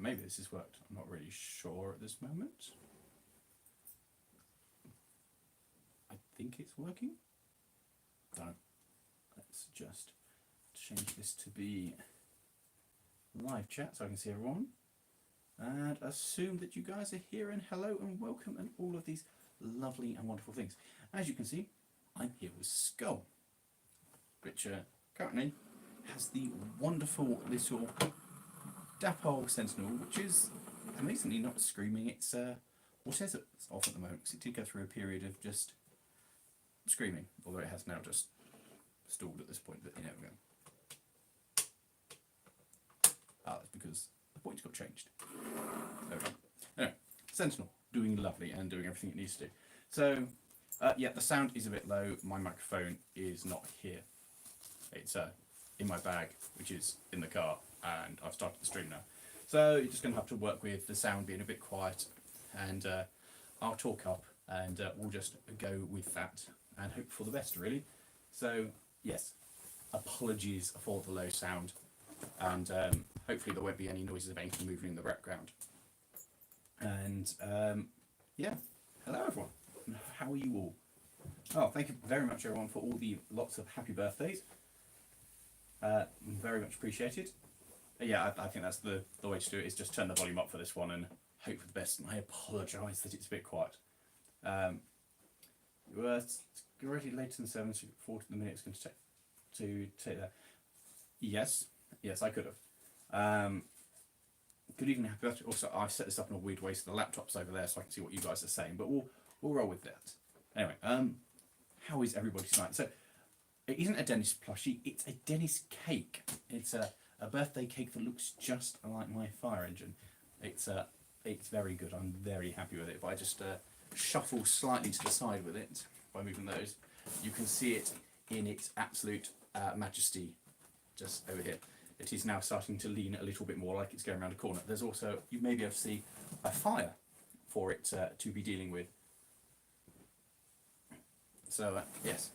maybe this has worked. I'm not really sure at this moment. I think it's working. Don't know. Let's just change this to be live chat so I can see everyone. And assume that you guys are here, and hello and welcome and all of these lovely and wonderful things. As you can see, I'm here with Skull, which currently has the wonderful little dapple sentinel, which is amazingly not screaming. It's what is it? It's off at the moment because it did go through a period of just screaming, although it has now just stalled at this point. But you know, we go. That's because the points got changed. Okay. Anyway, Sentinel doing lovely and doing everything it needs to do. So yeah, the sound is a bit low. My microphone is not here. It's in my bag, which is in the car, and I've started the stream now. So you're just going to have to work with the sound being a bit quiet, and I'll talk up, and we'll just go with that and hope for the best, really. So yes, apologies for the low sound, and hopefully there won't be any noises of anything moving in the background. And yeah, hello everyone. How are you all? Oh, thank you very much everyone for all the lots of happy birthdays. Very much appreciated. Yeah, I think that's the way to do it, is just turn the volume up for this one and hope for the best. And I apologise that it's a bit quiet. We're already later than 7, so 40 minutes going to take that. Yes, I could have. Good evening, happy birthday. Also, I've set this up in a weird way, so the laptop's over there, so I can see what you guys are saying. But we'll roll with that. Anyway, how is everybody tonight? So it isn't a Dennis plushie; it's a Dennis cake. It's a birthday cake that looks just like my fire engine. It's very good. I'm very happy with it. If I just shuffle slightly to the side with it by moving those, you can see it in its absolute majesty just over here. It is now starting to lean a little bit more like it's going around a corner. There's also, you may be able to see a fire for it to be dealing with. So yes.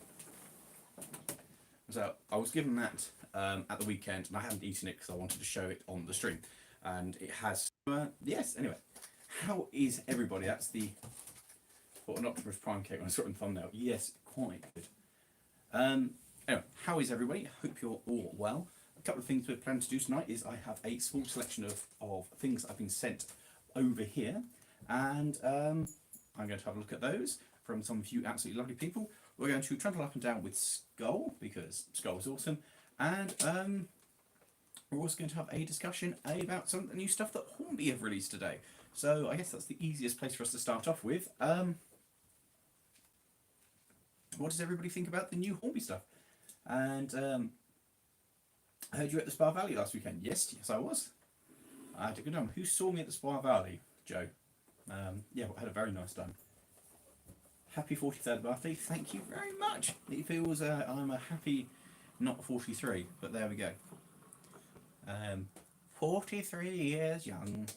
So I was given that at the weekend, and I hadn't eaten it because I wanted to show it on the stream, and it has. Yes. Anyway, how is everybody? That's the an Optimus Prime cake when I saw it in the thumbnail. Yes, quite good. Anyway, how is everybody? Hope you're all well. A couple of things we're planning to do tonight is I have a small selection of things I've been sent over here, and I'm going to have a look at those from some of you absolutely lovely people. We're going to trundle up and down with Skull, because Skull is awesome, and we're also going to have a discussion about some of the new stuff that Hornby have released today. So I guess that's the easiest place for us to start off with. What does everybody think about the new Hornby stuff? And I heard you at the Spa Valley last weekend. Yes, I was. I had a good time. Who saw me at the Spa Valley? Joe. Yeah, I had a very nice time. Happy 43rd birthday. Thank you very much. It feels I'm a happy, not 43, but there we go. 43 years young.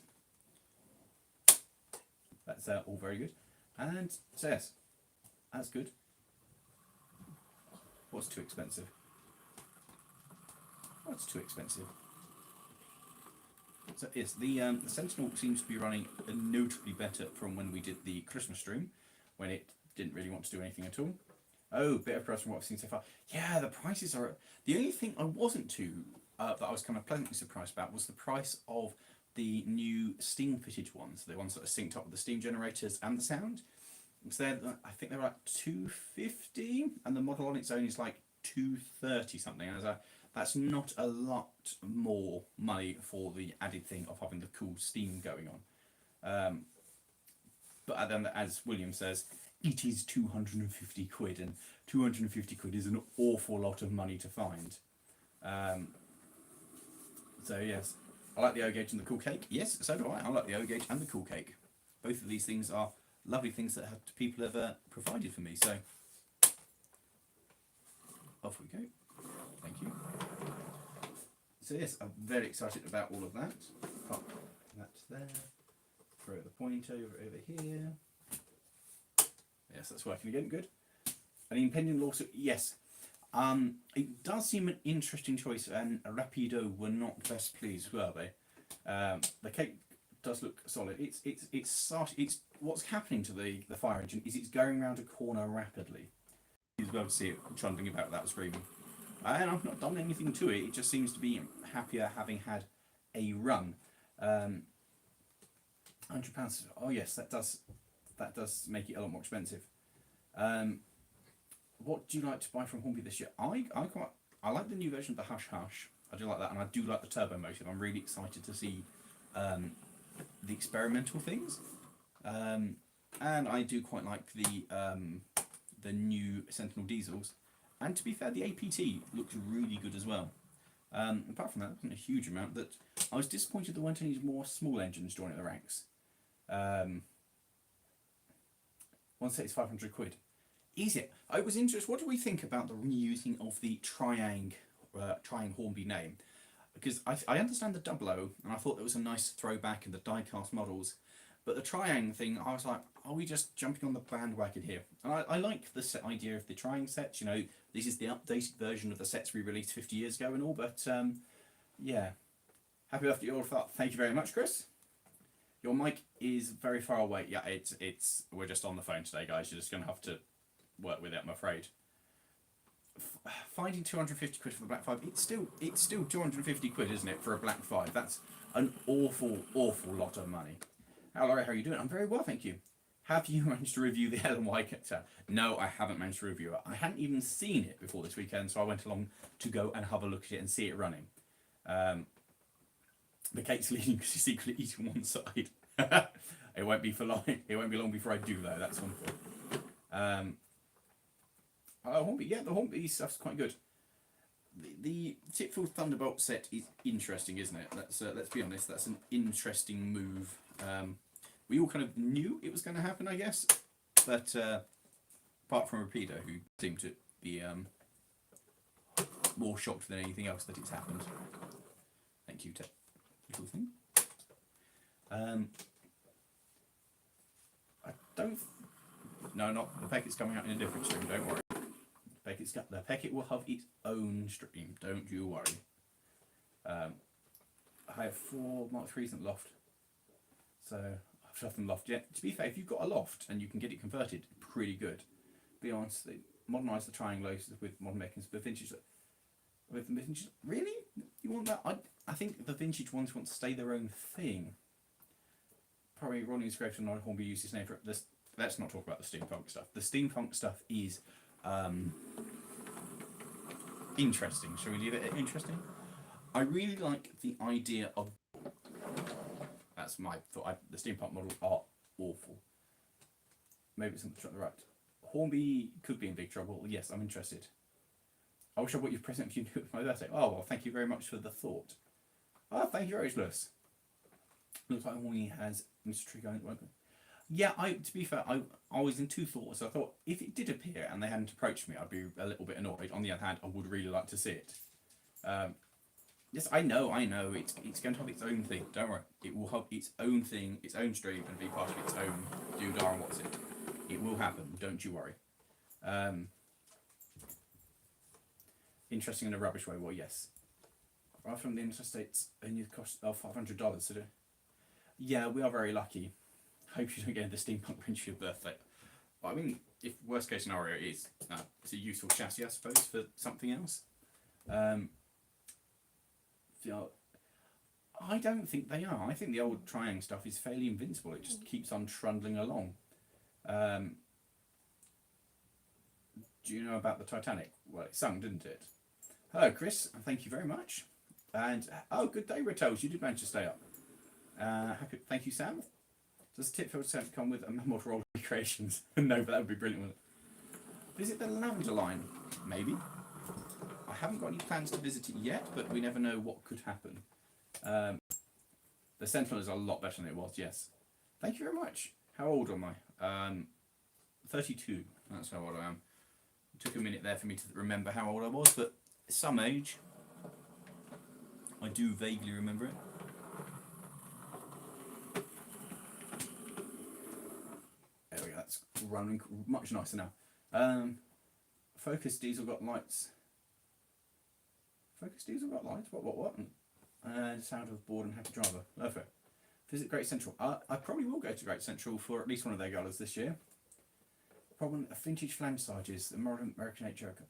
That's all very good. And so yes, that's good. What's too expensive? What's too expensive? So yes, the Sentinel seems to be running notably better from when we did the Christmas stream, when it didn't really want to do anything at all. Oh, bit of price from what I've seen so far. Yeah, the prices are. The only thing I wasn't too that I was kind of pleasantly surprised about was the price of the new Steam fitted ones, the ones that are synced up with the Steam generators and the sound. So I think they're like $250, and the model on its own is like $230 something. And that's not a lot more money for the added thing of having the cool Steam going on. But then, as William says, it is 250 quid, and 250 quid is an awful lot of money to find. So yes, I like the O gauge and the cool cake. Yes, so do I. I like the O gauge and the cool cake. Both of these things are lovely things that people have provided for me. So off we go. Thank you. So yes, I'm very excited about all of that. Pop that there. Throw the pointer over here. Yes, that's working again. Good. An impending lawsuit. Yes. It does seem an interesting choice, and Rapido were not best pleased, were they? The cake does look solid. It's what's happening to the fire engine is it's going around a corner rapidly. You'll be able to see it trundling about without screaming. And I've not done anything to it. It just seems to be happier having had a run. £100. Oh yes, that does make it a lot more expensive. What do you like to buy from Hornby this year? I like the new version of the Hush Hush. I do like that, and I do like the turbo motive. I'm really excited to see the experimental things, and I do quite like the new Sentinel diesels. And to be fair, the APT looks really good as well. Apart from that, there wasn't a huge amount. That I was disappointed there weren't any more small engines joining the ranks. One set is £500. Is it? I was interested. What do we think about the reusing of the Triang Hornby name? Because I understand the 00, and I thought it was a nice throwback in the die-cast models. But the Triang thing, I was like, are we just jumping on the bandwagon here? And I like the idea of the Triang sets. You know, this is the updated version of the sets we released 50 years ago and all. But yeah, happy birthday all for that. Thank you very much, Chris. Your mic is very far away. Yeah, we're just on the phone today, guys. You're just going to have to work with it, I'm afraid. Finding 250 quid for the Black 5, it's still 250 quid, isn't it, for a Black 5? That's an awful lot of money. How are you doing? I'm very well, thank you. Have you managed to review the LMY character? No, I haven't managed to review it. I hadn't even seen it before this weekend, so I went along to go and have a look at it and see it running. The cake's leading because he's secretly eating one side. It won't be for long. It won't be long before I do though. That's wonderful. Hornby, yeah, the Hornby stuff's quite good. The Tipfield Thunderbolt set is interesting, isn't it? Let's be honest, that's an interesting move. We all kind of knew it was going to happen, I guess, but apart from Rapido, who seemed to be more shocked than anything else that it's happened. Thank you, little thing. I don't. No, not the packet's coming out in a different stream. Don't worry. The packet will have its own stream. Don't you worry. I have 4 Mark IIIs in the loft, so I've shut them loft yet. To be fair, if you've got a loft and you can get it converted, pretty good. Be honest, they modernise the triangles with modern mechanisms, but vintage. With the vintage, really? You want that? I think the vintage ones want to stay their own thing. Probably Ronnie Scrapes and Hornby used his name for this. Let's not talk about the steampunk stuff. The steampunk stuff is interesting. Shall we leave it interesting? I really like the idea of. That's my thought. The steampunk models are awful. Maybe it's on the right. Hornby could be in big trouble. Yes, I'm interested. I wish I bought you a present for you with my birthday. Oh well, thank you very much for the thought. Oh, thank you very much, Lewis. Looks like Hornby has mystery going. Yeah, to be fair, I was in two thoughts. I thought if it did appear and they hadn't approached me, I'd be a little bit annoyed. On the other hand, I would really like to see it. Yes, I know. It's going to have its own thing. Don't worry. It will have its own thing, its own stream, and be part of its own doodah and what's it. It will happen. Don't you worry. Interesting in a rubbish way. Well, yes. Right from the interstates, only the cost of $500 to do. Yeah, we are very lucky. Hope you don't get into the steampunk range for your birthday. Well, I mean, if worst case scenario is it's a useful chassis, I suppose, for something else. I don't think they are. I think the old Triang stuff is fairly invincible. It just keeps on trundling along. Do you know about the Titanic? Well, it sung, didn't it? Hello, Chris. Thank you very much. And good day, Rotels. You did manage to stay up. Happy. Thank you, Sam. Does Tipfield set come with a Mammoth Roll Recreations? No, but that would be brilliant, wouldn't it? Visit the Lavender line, maybe. I haven't got any plans to visit it yet, but we never know what could happen. The Sentinel is a lot better than it was, yes. Thank you very much. How old am I? 32. That's how old I am. It took a minute there for me to remember how old I was, but some age. I do vaguely remember it. There we go, that's running much nicer now. Focus Diesel got lights. Focus Diesel got lights? What? and sound of a bored and happy driver. Love it. Visit Great Central. I probably will go to Great Central for at least one of their galas this year. Probably a vintage flange the modern American 8 Joker.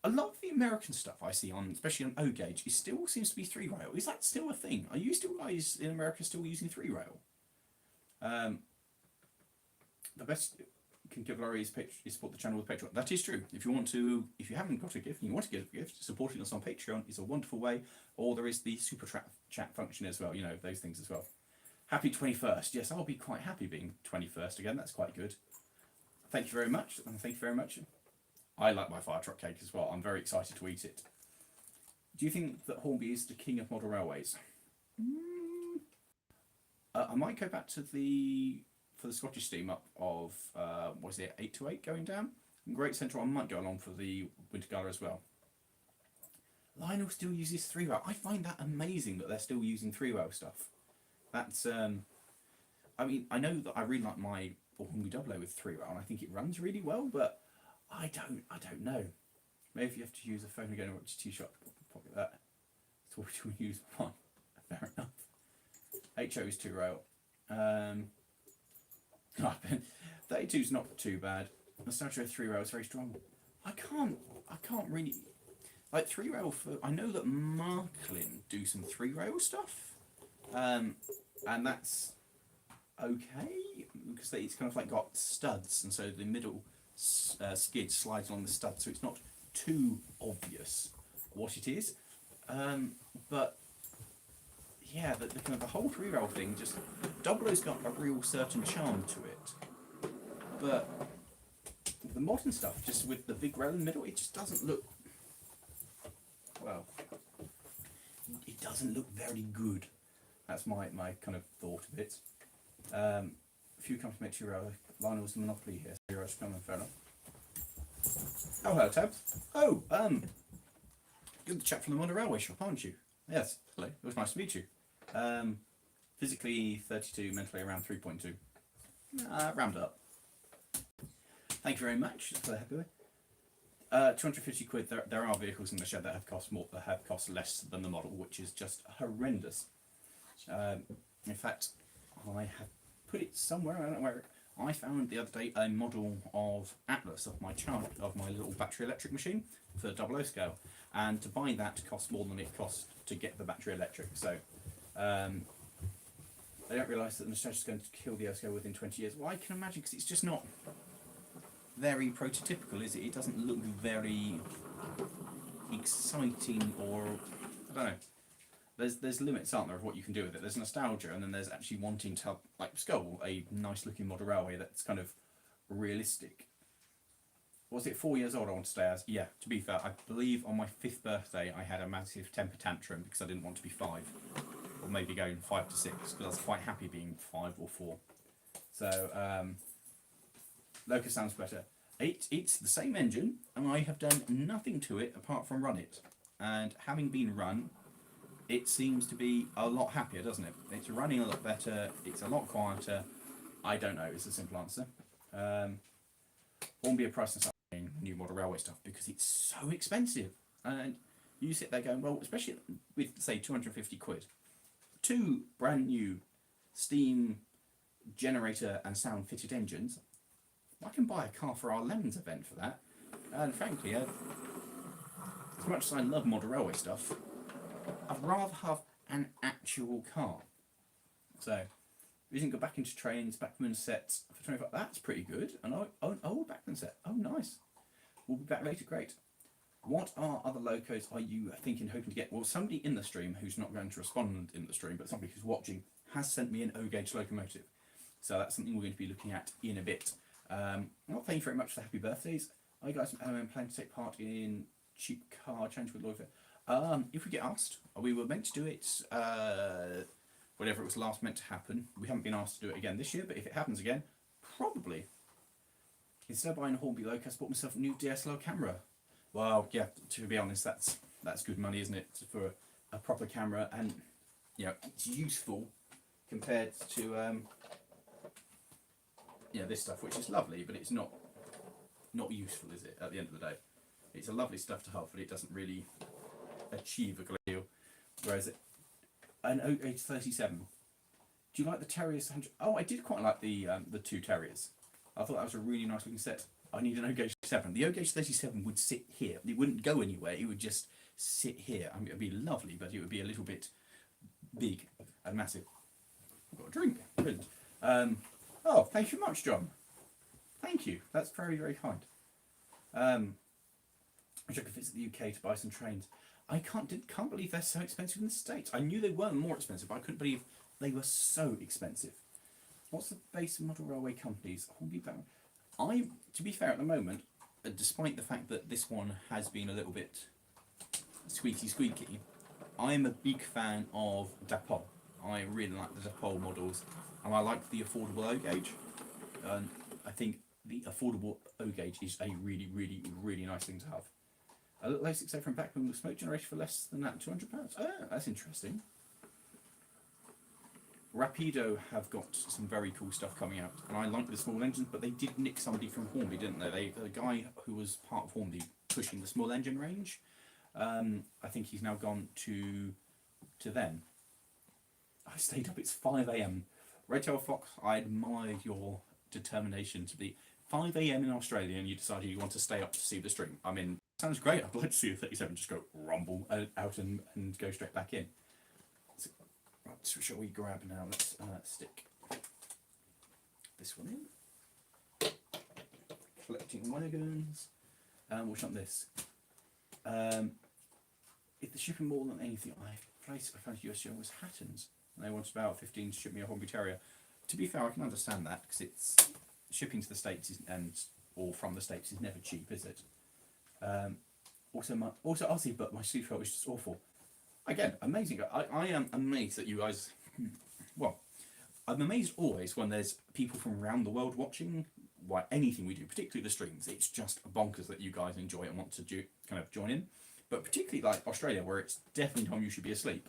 A lot of the American stuff I see on, especially on O gauge, it still seems to be 3-rail. Is that still a thing? Are you still guys in America still using 3-rail? The best you can give Lawrie is support the channel with Patreon. That is true. If you haven't got a gift and you want to give a gift, supporting us on Patreon is a wonderful way. Or there is the super chat function as well. You know, those things as well. Happy 21st. Yes, I'll be quite happy being 21st again. That's quite good. Thank you very much. And thank you very much. I like my fire truck cake as well. I'm very excited to eat it. Do you think that Hornby is the king of model railways? I might go back to for the Scottish steam up of, was it 8 to 8 going down? In Great Central, I might go along for the Winter Gala as well. Lionel still uses 3-rail. I find that amazing that they're still using 3-rail stuff. That's, I mean, I know that I really like my Hornby Double with 3-rail and I think it runs really well, but I don't know. Maybe you have to use a phone again or watch a T-shot pocket that. So we use one. Fair enough. HO is 2-rail. 32 is not too bad. Nostalgia 3-rail is very strong. I can't really like 3-rail for. I know that Marklin do some 3-rail stuff, and that's okay because it's kind of like got studs, and so the middle skid slides along the stud, so it's not too obvious what it is. But yeah, the kind of the whole 3-rail thing, just Doublo's got a real certain charm to it, but the modern stuff, just with the big rail in the middle, it just doesn't look well. It doesn't look very good. That's my kind of thought of it. A few come to make 2-rail. Lionel's the monopoly here. 0 coming, fair enough. Oh, hello, Tabs. Oh, you're the chap from the Modern Railway Shop, aren't you? Yes. Hello. It was nice to meet you. Physically 32, mentally around 3.2. Round up. Thank you very much for the happy way. 250 quid. There are vehicles in the shed that have cost more, that have cost less than the model, which is just horrendous. In fact, I have put it somewhere. I don't know where. I found the other day a model of Atlas of my little battery electric machine for the 00 scale, and to buy that cost more than it cost to get the battery electric. So I don't realise that the nostalgia is going to kill the scale within 20 years. Well, I can imagine, because it's just not very prototypical, is it? It doesn't look very exciting, or I don't know. There's limits, aren't there, of what you can do with it. There's nostalgia, and then there's actually wanting to have, like Skull, a nice looking model railway that's kind of realistic. Was it 4 years old I want to stay as? Yeah, to be fair, I believe on my 5th birthday I had a massive temper tantrum because I didn't want to be 5. Or maybe going 5 to 6, because I was quite happy being 5 or 4. So, Locus sounds better. It's the same engine, and I have done nothing to it apart from run it. And having been run, it seems to be a lot happier, doesn't it? It's running a lot better, it's a lot quieter. I don't know, is the simple answer. Won't be a price on new model railway stuff because it's so expensive. And you sit there going, well, especially with, say, 250 quid, 2 brand new steam generator and sound fitted engines. I can buy a car for our Lemons event for that. And frankly, as much as I love model railway stuff, I'd rather have an actual car. So, we didn't go back into trains, Backman sets for 25. That's pretty good. And Backman set. Oh, nice. We'll be back later. Great. What other locos are you thinking, hoping to get? Well, somebody in the stream who's not going to respond in the stream, but somebody who's watching, has sent me an O-gauge locomotive. So that's something we're going to be looking at in a bit. Well, thank you very much for the happy birthdays. Are you guys planning to take part in cheap car change with Lawrie? If we get asked, we were meant to do it, whenever it was last meant to happen. We haven't been asked to do it again this year, but if it happens again, probably. Instead of buying a Hornby Loco, I bought myself a new DSLR camera. Well, yeah, to be honest, that's good money, isn't it, for a proper camera, and you know, it's useful compared to this stuff, which is lovely, but it's not useful, is it? At the end of the day, it's a lovely stuff to have, but it doesn't really achieve a great deal. Where is it? An age 37. Do you like the Terriers 100? Oh, I did quite like the 2 Terriers. I thought that was a really nice looking set. I need an O-Gauge 7. The O-Gauge 37 would sit here. It wouldn't go anywhere. It would just sit here. I mean, it would be lovely, but it would be a little bit big and massive. I've got a drink. Brilliant. Oh, thank you very much, John. Thank you. That's very, very kind. I wish I could visit the UK to buy some trains. I can't believe they're so expensive in the States. I knew they weren't more expensive, but I couldn't believe they were so expensive. What's the base model railway companies? Hornby. To be fair, at the moment, despite the fact that this one has been a little bit squeaky, I'm a big fan of Dapol. I really like the Dapol models, and I like the affordable O-Gauge. I think the affordable O-Gauge is a really, really, really nice thing to have. A little A6A from Backman with smoke generation for less than that, £200. Oh, that's interesting. Rapido have got some very cool stuff coming out, and I like the small engines, but they did nick somebody from Hornby, didn't they? The guy who was part of Hornby pushing the small engine range, I think he's now gone to them. I stayed up, it's 5 AM. Redtail Fox, I admire your determination to be 5 AM in Australia and you decided you want to stay up to see the stream. I mean, sounds great. I'd like to see the 37 just go rumble out and go straight back in. So shall we grab now? Let's stick this one in. Collecting wagons. We'll shut this. If the shipping more than anything I found US Joe was Hatton's, and they wanted about 15 to ship me a Hornby Terrier. To be fair, I can understand that because it's shipping to the States or from the States is never cheap, is it? Also Aussie, but my sleep was just awful. Again, amazing. I am amazed that you guys. Well, I'm amazed always when there's people from around the world watching anything we do, particularly the streams. It's just bonkers that you guys enjoy and want to kind of join in. But particularly like Australia, where it's definitely time you should be asleep.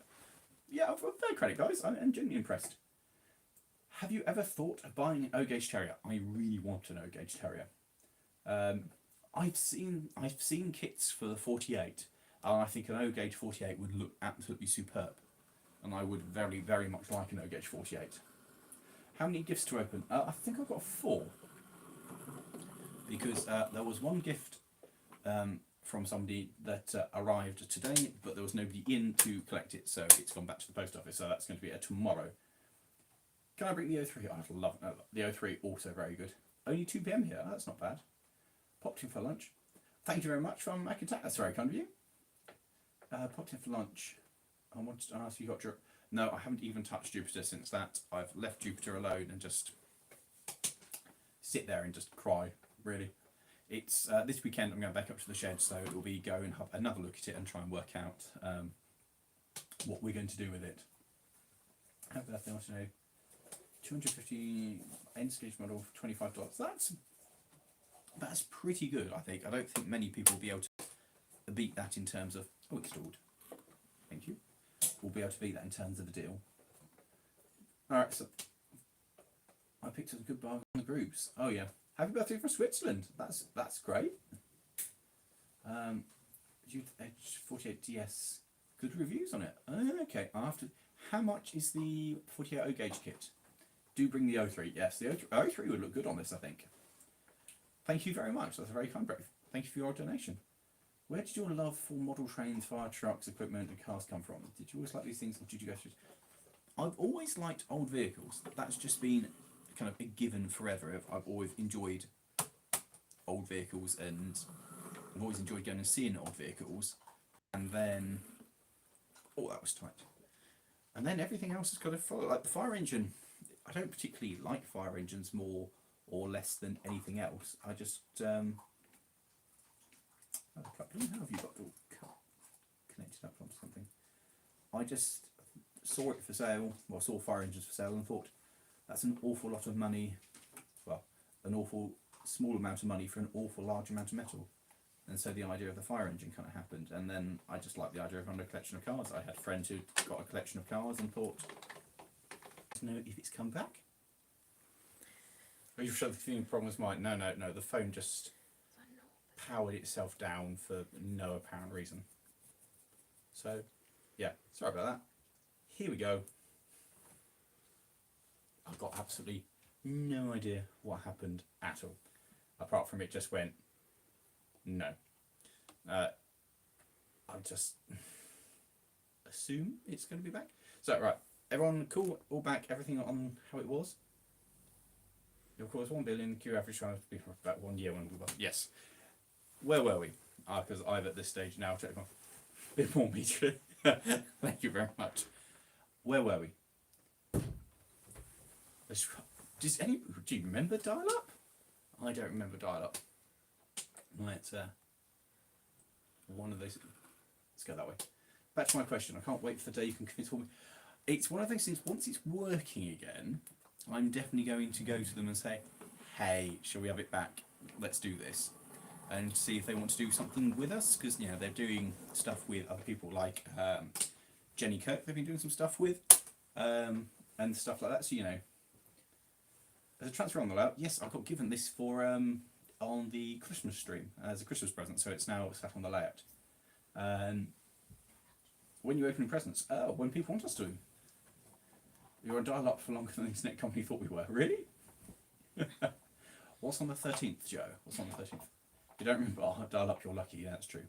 Yeah, fair credit, guys. I'm genuinely impressed. Have you ever thought of buying an O-Gauge Terrier? I really want an O-Gauge Terrier. I've seen kits for the 48, and I think an O-Gauge 48 would look absolutely superb. And I would very, very much like an O-Gauge 48. How many gifts to open? I think I've got 4. Because there was one gift from somebody that arrived today, but there was nobody in to collect it, so it's gone back to the post office, so that's going to be a tomorrow. Can I bring the 03? I'd love it. The 03 also very good. Only 2 PM here, that's not bad. Popped in for lunch. Thank you very much from McIntyre, that's very kind of you. Popped in for lunch. I wanted to ask you got your... No, I haven't even touched Jupiter since that. I've left Jupiter alone and just sit there and just cry, really. It's this weekend I'm going back up to the shed, so it will be go and have another look at it and try and work out what we're going to do with it. Happy birthday, I know. 250 end-stage model for $25. That's pretty good, I think. I don't think many people will be able to beat that in terms of... Oh, it's stored. Thank you. We'll be able to beat that in terms of the deal. Alright, so... I picked up a good bargain on the groups. Oh, yeah. Happy birthday from Switzerland. That's great. Edge 48 DS. Good reviews on it. Okay. How much is the 48 O-Gauge kit? Do bring the 03. Yes, the 03 would look good on this, I think. Thank you very much. That's very kind, Brave. Thank you for your donation. Where did your love for model trains, fire trucks, equipment, and cars come from? Did you always like these things, or did you go through? I've always liked old vehicles. That's just been kind of a given forever. I've always enjoyed old vehicles, and I've always enjoyed going and seeing old vehicles. And then, oh, that was tight. And then everything else has got to follow. Like the fire engine, I don't particularly like fire engines more or less than anything else. I just, how have you got it all connected up from something? I just saw it for sale, well, saw fire engines for sale and thought, that's an awful lot of money, well, an awful small amount of money for an awful large amount of metal. And so the idea of the fire engine kind of happened, and then I just liked the idea of having a collection of cars. I had a friend who got a collection of cars and thought, I don't know if it's come back. Are you sure the feeling problem was mine? No, the phone just powered itself down for no apparent reason. So, yeah, Sorry about that. Here we go. I've got absolutely no idea what happened at all. Apart from it just went, no. I'll just assume it's going to be back. So, right. Everyone cool? All back? Everything on how it was? Of course, 1 billion, Q average time to be for about 1 year when we were. Yes. Where were we? Because I've at this stage now taken a bit more meter. Thank you very much. Where were we? Do you remember dial-up? I don't remember dial-up. Right, one of those. Let's go that way. Back to my question. I can't wait for the day you can convince me. It's one of those things, once it's working again, I'm definitely going to go to them and say, hey, shall we have it back? Let's do this. And see if they want to do something with us, because, you know, they're doing stuff with other people like Jenny Kirk, they've been doing some stuff with, and stuff like that. So, you know, there's a transfer on the layout. Yes, I got given this for on the Christmas stream as a Christmas present, so it's now sat on the layout. When you open presents, when people want us to. You're on dial-up for longer than the internet company thought we were. Really? What's on the 13th, Joe? What's on the 13th? You don't remember? Oh, dial-up, you're lucky. Yeah, that's true.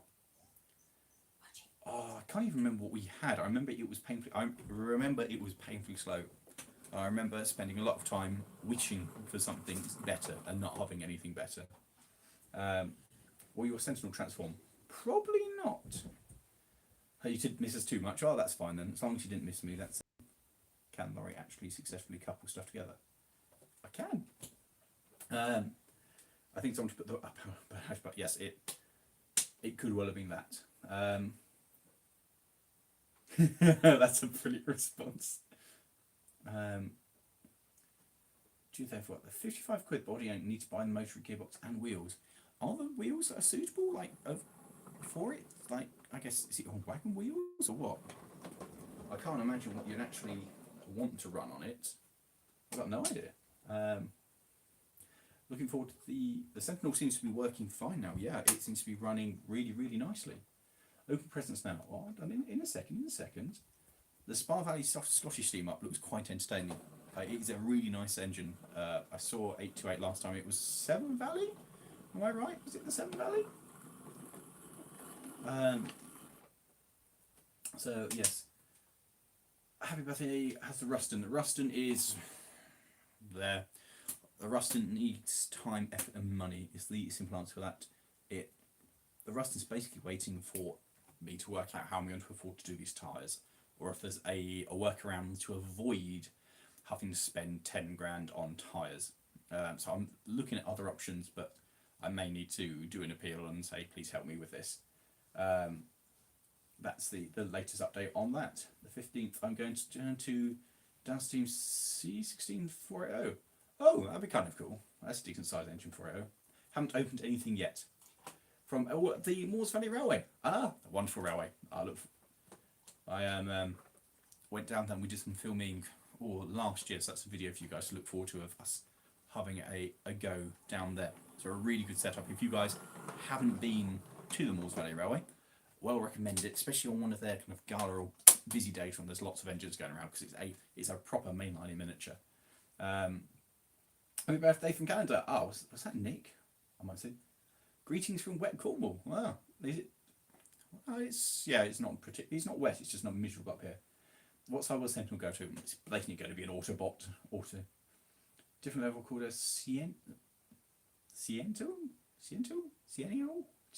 Oh, I can't even remember what we had. I remember it was painfully. I remember it was painfully slow. I remember spending a lot of time wishing for something better and not having anything better. Or your Sentinel transform? Probably not. Oh, you didn't miss us too much. Oh, that's fine then. As long as you didn't miss me, that's. Can Lawrie actually successfully couple stuff together? I can. I think someone to put the but yes, it could well have been that. That's a brilliant response. Do you therefore the 55 quid body ain't need to buy the motor, gearbox and wheels? Are the wheels that are suitable for it? Like, I guess, is it on wagon wheels or what? I can't imagine what you'd actually want to run on it. I've got no idea. Looking forward to the Sentinel seems to be working fine now. Yeah, it seems to be running really, really nicely. Open presence now. Oh, in a second. The Spa Valley Scottish steam up looks quite entertaining. It is a really nice engine. I saw 828 last time. It was Severn Valley. Am I right? Was it the Severn Valley? So yes. Happy birthday has the Ruston. The Ruston is there. The Ruston needs time, effort, and money. Is the simple answer for that. The Ruston's basically waiting for me to work out how I'm going to afford to do these tyres, or if there's a workaround to avoid having to spend 10 grand on tyres. So I'm looking at other options, but I may need to do an appeal and say, please help me with this. That's the latest update on that. The 15th, I'm going to turn to Downstream C16480. Oh, that'd be kind of cool. That's a decent sized engine 480. Haven't opened anything yet. From the Moors Valley Railway. Ah, a wonderful railway. I went down there and we did some filming last year, so that's a video for you guys to look forward to of us having a go down there. So a really good setup. If you guys haven't been to the Moors Valley Railway, well recommended it, especially on one of their kind of gala or busy days when there's lots of engines going around, because it's a proper mainline in miniature. Happy birthday from Canada. Oh, was that Nick? I might say. Greetings from wet Cornwall. Wow. Is it? Oh, it's not pretty. It's not wet. It's just not miserable up here. What side will Sentinel go to? It's blatantly going to be an Autobot. Different level called a Ciennial.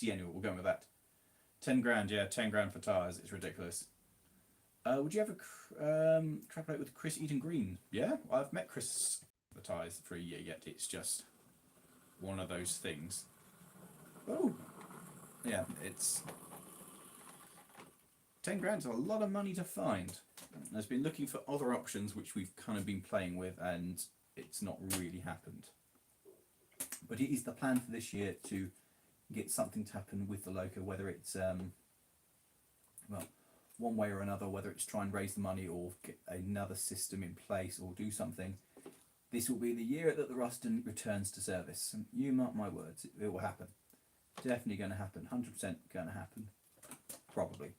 We'll go with that. 10 grand. Yeah, 10 grand for tyres. It's ridiculous. Would you ever collaborate with Chris Eden Green? Yeah, I've met Chris the tyres for a year yet. It's just one of those things. Oh, yeah, it's 10 grand's a lot of money to find. I've been looking for other options which we've kind of been playing with, and it's not really happened. But it is the plan for this year to get something to happen with the Loco, whether it's well, one way or another, whether it's try and raise the money or get another system in place or do something. This will be the year that the Ruston returns to service. And you mark my words, it will happen. Definitely going to happen. 100% going to happen. Probably.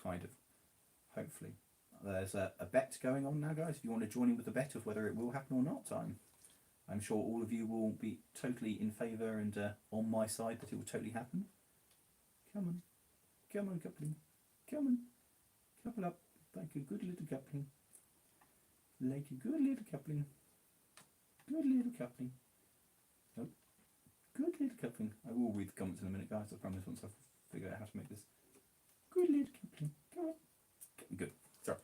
Kind of. hopefully. There's a bet going on now, guys. If you want to join in with the bet of whether it will happen or not, I'm sure all of you will be totally in favour and on my side that it will totally happen. Come on, coupling. Come on, couple up like a good little coupling. Like a good little coupling. Good little coupling. Oh, good little coupling. I will read the comments in a minute, guys. I promise once I've figured out how to make this. Good little coupling. Come on. Good. Sorry.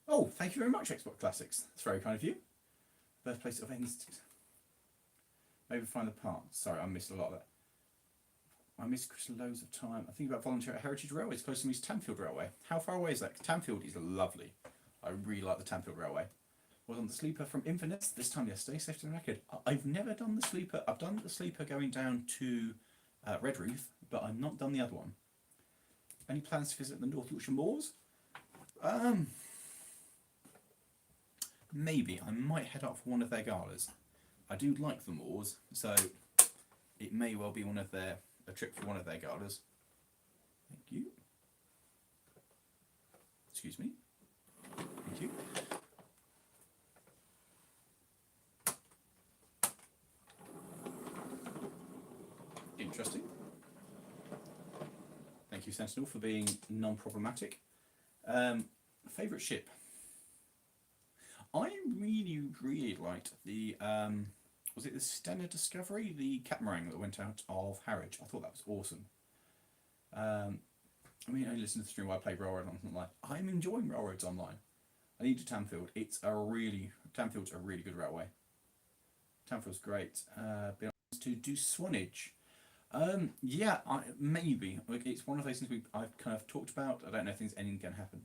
Oh, thank you very much, Xbox Classics. That's very kind of you. Birthplace of Institute. Maybe find the parts. Sorry, I missed a lot of that. I missed Crystal loads of time. I think about volunteer at Heritage Railway. It's close to me. It's Tamfield Railway. How far away is that? Tamfield is lovely. I really like the Tamfield Railway. Was on the sleeper from Inverness this time yesterday. Safe to the record. I've never done the sleeper. I've done the sleeper going down to Redruth, but I've not done the other one. Any plans to visit the North Yorkshire Moors? Maybe. I might head up for one of their galas. I do like the Moors, so it may well be a trip for one of their galas. Thank you. Excuse me. Thank you. Interesting. Thank you, Sentinel, for being non-problematic. Favourite ship? I really liked the, was it the Stena Discovery? The catamaran that went out of Harwich. I thought that was awesome. I mean, I listen to the stream while I play Railroad Online. I'm enjoying Railroads Online. I need to Tamfield. Tamfield's a really good railway. Tamfield's great. Been on to do Swanage. Yeah, maybe. It's one of those things I've kind of talked about. I don't know if anything's going to happen.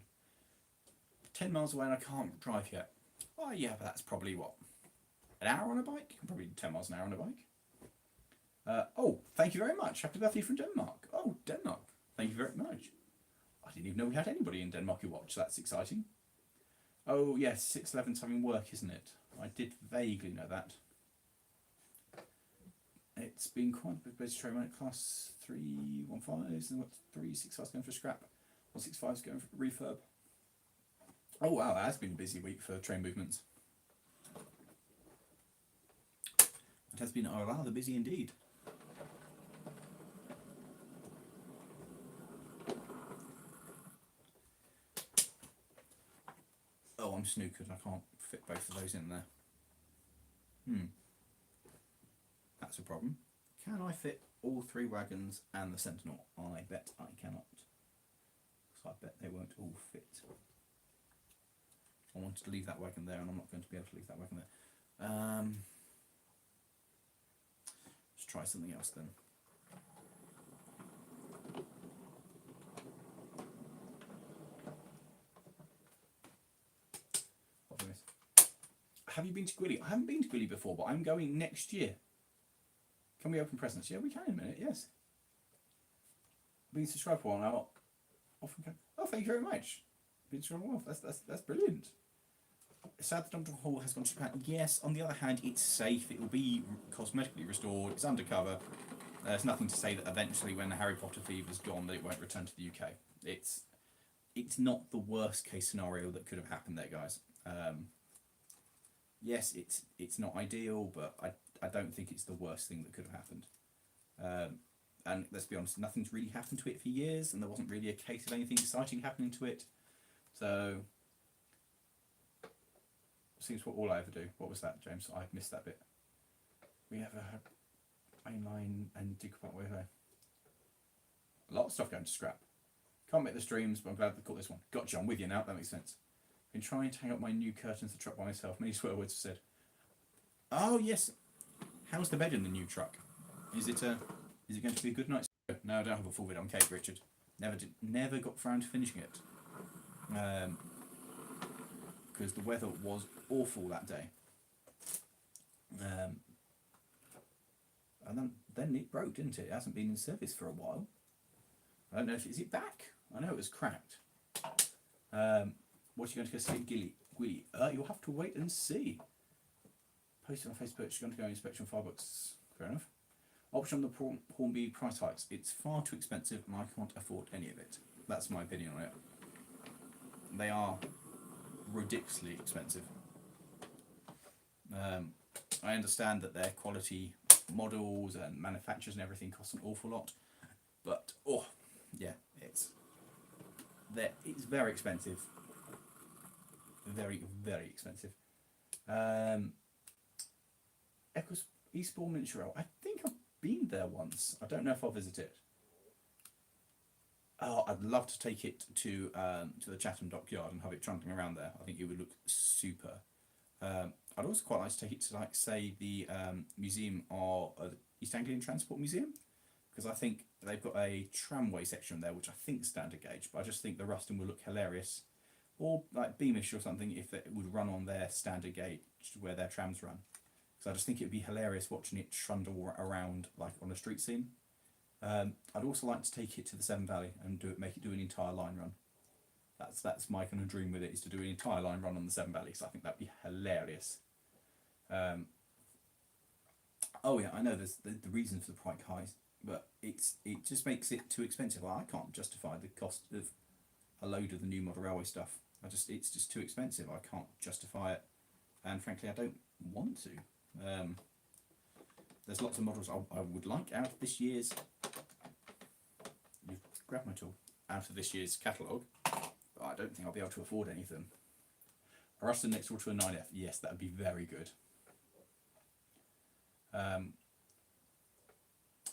10 miles away and I can't drive yet. Oh yeah, but that's probably what? An hour on a bike? Probably 10 miles an hour on a bike. Oh, thank you very much. Happy birthday from Denmark. Oh, Denmark. Thank you very much. I didn't even know we had anybody in Denmark who watched. That's exciting. Oh yes, 611's having work, isn't it? I did vaguely know that. It's been quite a big busy train run at class 315s and what 365's going for scrap. 165's going for refurb. Oh wow, that has been a busy week for train movements. It has been rather busy indeed. Oh, I'm snookered. I can't fit both of those in there. That's a problem. Can I fit all 3 wagons and the Sentinel? I bet I cannot. So I bet they won't all fit. I wanted to leave that wagon there and I'm not going to be able to leave that wagon there. Let's try something else then. Have you been to Gwilly? I haven't been to Gwilly before, but I'm going next year. Can we open presents? Yeah, we can in a minute, yes. Been subscribed for a while now. Oh, thank you very much. Been subscribed for a while. That's brilliant. Sad that Dr. Hall has gone to Japan. Yes, on the other hand, it's safe. It will be cosmetically restored. It's undercover. There's nothing to say that eventually, when the Harry Potter fever's gone, that it won't return to the UK. It's not the worst case scenario that could have happened there, guys. Yes, it's not ideal, but I don't think it's the worst thing that could have happened. And let's be honest, nothing's really happened to it for years, and there wasn't really a case of anything exciting happening to it. So, seems what all I ever do. What was that, James? I missed that bit. We have a mainline and decompat way there. A lot of stuff going to scrap. Can't make the streams, but I'm glad they caught this one. Gotcha, I'm with you now. That makes sense. Been trying to hang up my new curtains to the truck by myself. Many swear words said. Oh yes. How's the bed in the new truck? Is it going to be a good night's sleep? No, I don't have a full vid on Cape Richard. Never got around to finishing it. Because the weather was awful that day. And then it broke, didn't it? It hasn't been in service for a while. I don't know if is it back. I know it was cracked. What are you going to go see, Gwilly? You'll have to wait and see. Posted on Facebook, she's going to go inspection $5. Fair enough. Option on the Hornby price hikes. It's far too expensive and I can't afford any of it. That's my opinion on it. they are ridiculously expensive. I understand that their quality models and manufacturers and everything cost an awful lot, but yeah, it's very expensive, very expensive. Eastbourne Miniature I think I've been there once. I don't know if I'll visit it. Oh, I'd love to take it to the Chatham Dockyard and have it trundling around there. I think it would look super. I'd also quite like to take it to, like, say, the museum or East Anglian Transport Museum, because I think they've got a tramway section there, which I think is standard gauge, but I just think the Ruston would look hilarious. Or like Beamish or something, if it would run on their standard gauge where their trams run. Because I just think it would be hilarious watching it trundle around like on a street scene. I'd also like to take it to the Severn Valley and make it do an entire line run. That's my kind of dream with it, is to do an entire line run on the Severn Valley. So I think that'd be hilarious. Oh yeah, I know there's the reason for the price high, but it just makes it too expensive. I can't justify the cost of a load of the new model railway stuff. It's just too expensive. I can't justify it, and frankly, I don't want to. There's lots of models I would like out of this year's. You've grabbed my tool out of this year's catalogue. But I don't think I'll be able to afford any of them. A Ruston next door to a 9F. Yes, that would be very good.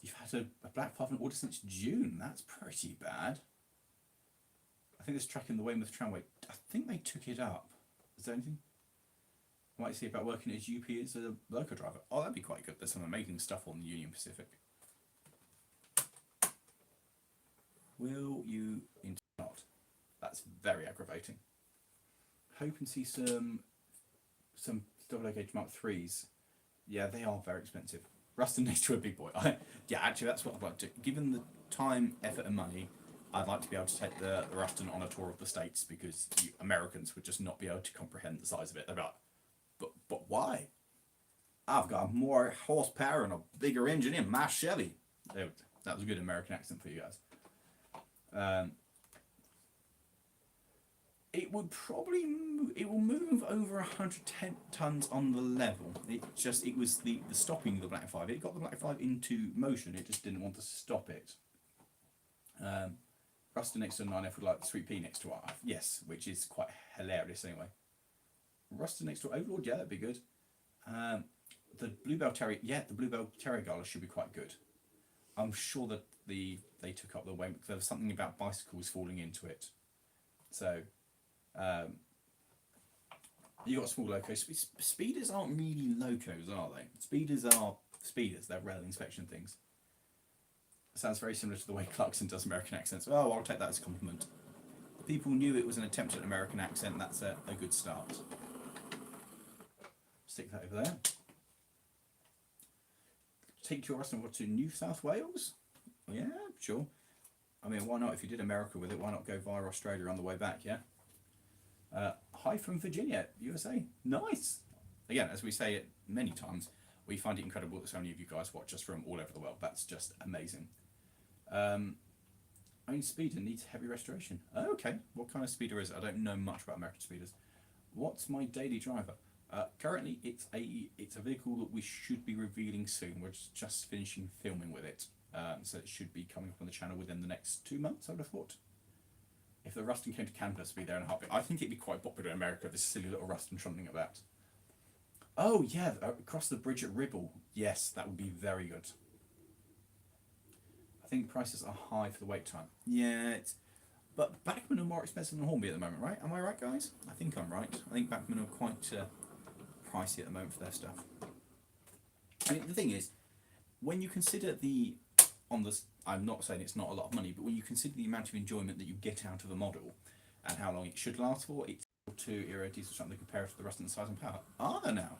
You've had a Black 5 in order since June. That's pretty bad. I think there's track in the Weymouth tramway. I think they took it up. Is there anything I might see about working as UP as a loco driver? Oh, that'd be quite good. There's some amazing stuff on the Union Pacific. Will you not? That's very aggravating. Hope and see some double gauge Mark 3s. Yeah, they are very expensive. Ruston next to a big boy. Yeah, actually, that's what I'd like to. Given the time, effort, and money, I'd like to be able to take the Ruston on a tour of the States, because you Americans would just not be able to comprehend the size of it. They're like, but why? I've got more horsepower and a bigger engine in my Chevy. That was a good American accent for you guys. It will move over 110 tons on the level. It was the stopping of the Black 5. It got the Black 5 into motion. It just didn't want to stop it. Ruston next to a 9F would like the 3P next to RF. Yes, which is quite hilarious anyway. Ruston next to Overlord, yeah, that'd be good. The Bluebell Terrier, yeah, the Bluebell Terrier Gala should be quite good. I'm sure that they took up the way. There was something about bicycles falling into it. So, you got small locos. Speeders aren't really locos, are they? Speeders are speeders. They're rail inspection things. Sounds very similar to the way Clarkson does American accents. Oh, I'll take that as a compliment. People knew it was an attempt at an American accent. That's a good start. Stick that over there. Take your Ruston to New South Wales? Yeah, sure. I mean, why not? If you did America with it, why not go via Australia on the way back, yeah? Hi from Virginia, USA. Nice! Again, as we say it many times, we find it incredible that so many of you guys watch us from all over the world. That's just amazing. I mean, speeder needs heavy restoration. Okay, what kind of speeder is it? I don't know much about American speeders. What's my daily driver? Currently, it's a vehicle that we should be revealing soon. We're just finishing filming with it, so it should be coming up on the channel within the next 2 months, I would have thought. If the Ruston came to Canada, it'd be there in a heartbeat. I think it'd be quite popular in America, this silly little Ruston trundling about. Oh yeah, across the bridge at Ribble. Yes, that would be very good. I think prices are high for the wait time. Yeah, but Bachmann are more expensive than Hornby at the moment, right? Am I right, guys? I think I'm right. I think Bachmann are quite pricey at the moment for their stuff. I mean, the thing is, when you consider I'm not saying it's not a lot of money, but when you consider the amount of enjoyment that you get out of a model and how long it should last for, it's to era diesel something compared to the Ruston size and power. Are there now?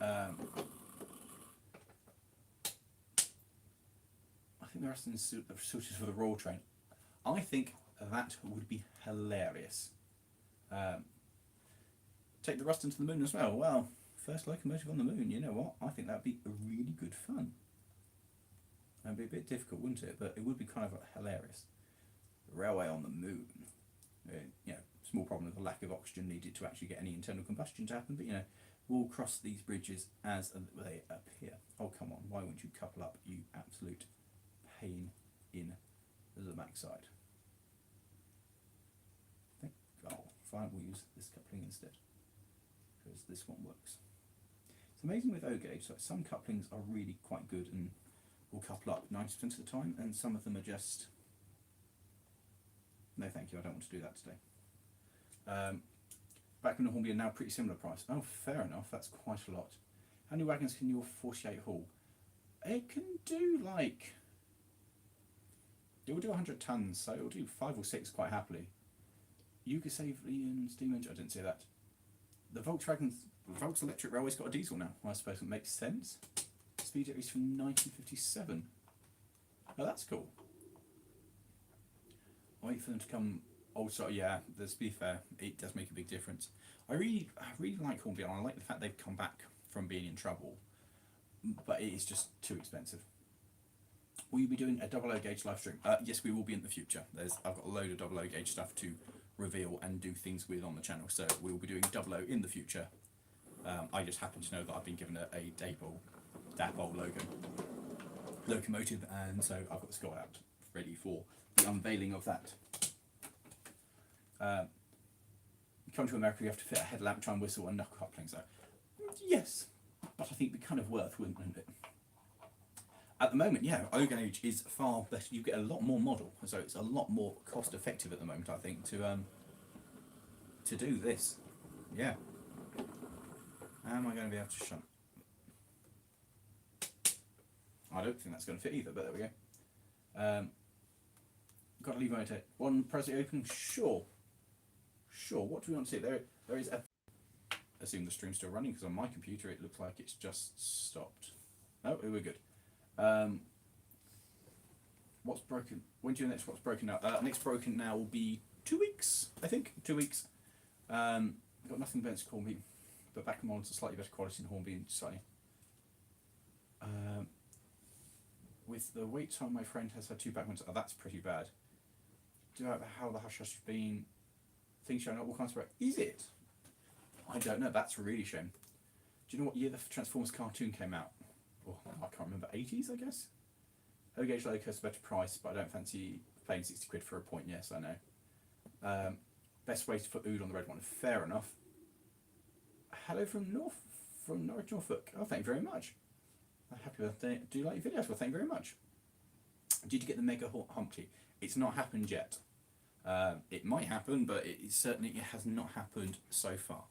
I think the Ruston is suited for the Royal Train. I think that would be hilarious. Take the Ruston to the moon as well. Well, first locomotive on the moon, you know what? I think that would be really good fun. It'd be a bit difficult, wouldn't it? But it would be kind of hilarious. Railway on the moon. You know, small problem with the lack of oxygen needed to actually get any internal combustion to happen, but you know, we'll cross these bridges as they appear. Oh, come on, why won't you couple up, you absolute pain in the backside? Oh, fine, we'll use this coupling instead, because this one works. It's amazing with O-gauge, so some couplings are really quite good and will couple up 90% of the time, and some of them are just, no thank you, I don't want to do that today. Backman and Hornby are now pretty similar price. Oh, fair enough, that's quite a lot. How many wagons can your 48 haul? It can do like, it will do 100 tons, so it will do 5 or 6 quite happily. Yugoslavian steam engine, I didn't say that. The Volkswagen Electric Railway's got a diesel now. Well, I suppose it makes sense. Speed is from 1957. Oh, that's cool. I'll wait for them to come. Also, yeah, to be fair, it does make a big difference. I really like Hornby, and I like the fact they've come back from being in trouble, but it is just too expensive. Will you be doing a double O gauge live stream? Yes, we will be in the future. I've got a load of double O gauge stuff to reveal and do things with on the channel, so we will be doing double O in the future. I just happen to know that I've been given a Dapol locomotive, and so I've got the score out ready for the unveiling of that. You come to America, you have to fit a headlamp, chime whistle, and knuckle coupling. So yes, but I think it'd be kind of worth, wouldn't it? At the moment, yeah, O-gauge is far better. You get a lot more model, so it's a lot more cost effective at the moment, I think, to do this. Yeah. How am I going to be able to shunt? I don't think that's going to fit either, but there we go. Got to leave my tape. One presently open? Sure. Sure, what do we want to see? There is a... Assume the stream's still running, because on my computer it looks like it's just stopped. Oh, we're good. What's broken? When do you next? What's broken now? Next broken now will be 2 weeks, I think. 2 weeks. Got nothing better to call me, but back and models are slightly better quality in Hornby and slightly. With the wait time, my friend has had 2 backmans. Oh, that's pretty bad. Do you know how the hush hush has been? Things showing up all kinds of. Is it? I don't know. That's a really shame. Do you know what year the Transformers cartoon came out? Oh, I can't remember. 80s, I guess. O-gauge loco has a better price, but I don't fancy paying 60 quid for a point. Yes, I know. Best way to put Ood on the red one. Fair enough. Hello from Norwich, Norfolk. Oh, thank you very much. Happy birthday. Do you like your videos? Well, thank you very much. Did you get the Mega Humpty? It's not happened yet. It might happen, but it has not happened so far.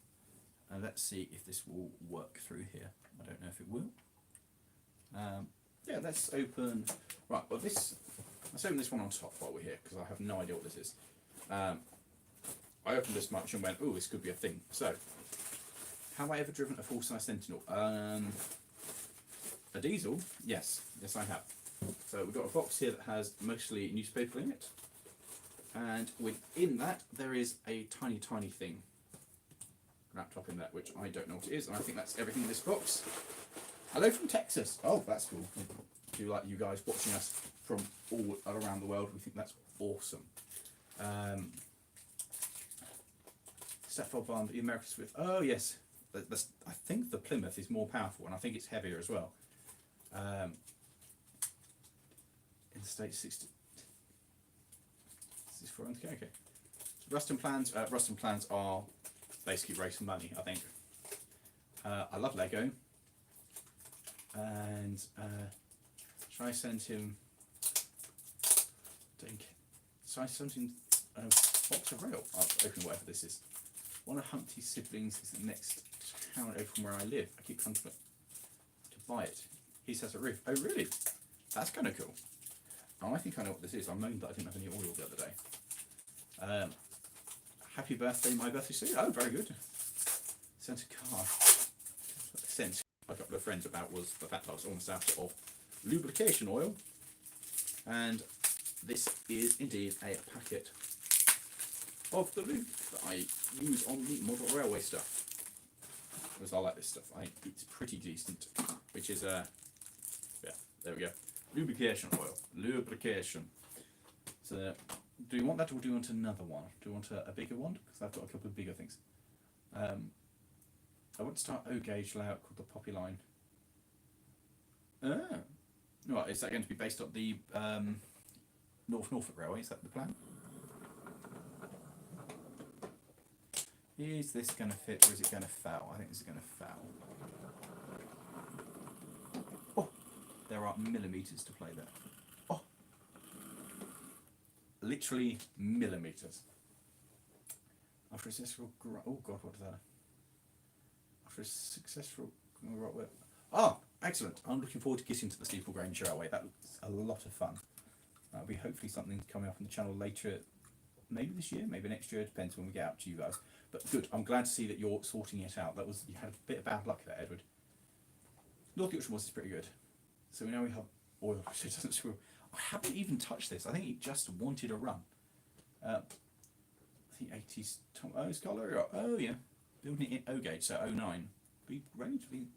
Let's see if this will work through here. I don't know if it will. Yeah, let's open. Right, well, let's open this one on top while we're here, because I have no idea what this is. I opened this much and went, oh, this could be a thing. So, have I ever driven a full-size Sentinel? A diesel? Yes, I have. So we've got a box here that has mostly newspaper in it, and within that there is a tiny thing wrapped up in that, which I don't know what it is, and I think that's everything in this box. Hello from Texas. Oh, that's cool. Do you like you guys watching us from all around the world? We think that's awesome. Sapphire band, the American Swift. Oh yes, I think the Plymouth is more powerful, and I think it's heavier as well. In the States, 60. Is this for okay. Ruston plans. Ruston plans are basically race and money, I think. I love Lego, and should I send him? Should I send him a box of rail? I'll open whatever this is. One of Humpty's siblings is the next town over from where I live. I keep trying to buy it. He says a roof. Oh really? That's kind of cool. Oh, I think I know what this is. I moaned that I didn't have any oil the other day. Happy birthday, my birthday soon. Oh, very good. Sent a card. What I sent a couple of friends about was the fact that I was almost out of lubrication oil. And this is indeed a packet of the lube that I use on the model railway stuff. Because I like this stuff. It's pretty decent. Which is yeah, there we go. Lubrication oil. Lubrication. So Do you want that, or do you want another one? Do you want a bigger one? Because I've got a couple of bigger things. I want to start O-gauge layout called the Poppy Line. Ah. Right, is that going to be based on the North Norfolk Railway? Is that the plan? Is this going to fit, or is it going to foul? I think this is going to foul. Oh, there are millimetres to play there. Oh, literally millimetres. After a successful, oh god, what is that? After a successful, oh, excellent! I'm looking forward to getting to the Steeple Grange Railway. That looks a lot of fun. That'll be hopefully something coming up on the channel later, maybe this year, maybe next year. It depends when we get out to you guys. But good. I'm glad to see that you're sorting it out. You had a bit of bad luck there, Edward. North Yorkshire Moors is pretty good. So now we have oil. It doesn't swirl. I haven't even touched this. I think it just wanted a run. I think 80s Tom O Scholar. Oh yeah, building it in O-gauge, so 09. Be relatively.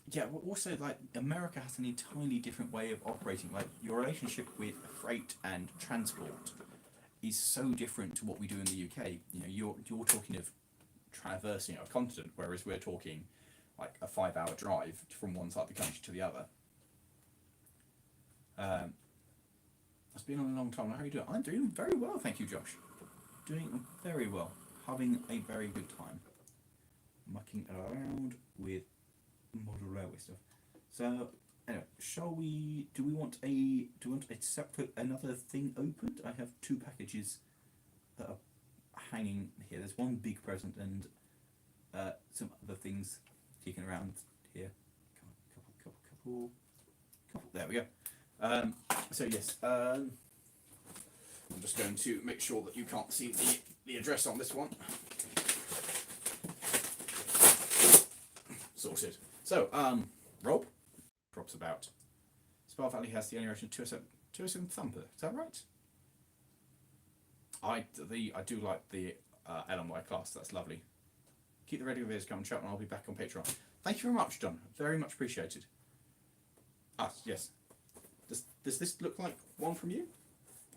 Yeah. Also, like America has an entirely different way of operating. Like your relationship with freight and transport is so different to what we do in the UK. You know, you're talking of traversing a continent, whereas we're talking like a 5-hour drive from one side of the country to the other. It's been on a long time. How are you doing? I'm doing very well, thank you, Josh. Doing very well. Having a very good time. Mucking around with model railway stuff. So anyway, do we want a separate another thing opened? I have 2 packages that are hanging here. There's one big present and some other things kicking around here. Couple. There we go. So yes, I'm just going to make sure that you can't see the address on this one. Sorted. So, Rob, props about. Spa Valley has the only version of 207 Thumper. Is that right? I do like the LMY class. That's lovely. Keep the radio videos coming, chat, and I'll be back on Patreon. Thank you very much, John. Very much appreciated. Ah, yes. Does this look like one from you?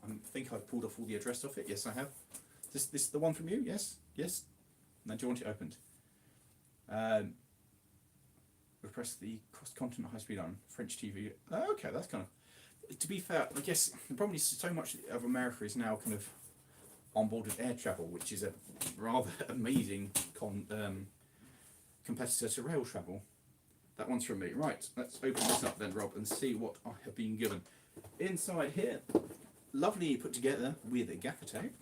I think I've pulled off all the address off it. Yes, I have. This the one from you? Yes. Yes. Now, do you want it opened? Repress the cross-continent high-speed on French TV. Oh, okay, that's kind of. To be fair, I guess the problem is so much of America is now kind of on board with air travel, which is a rather amazing competitor to rail travel. That one's from me. Right, let's open this up then, Rob, and see what I have been given. Inside here, lovely put together with a gaffer tape.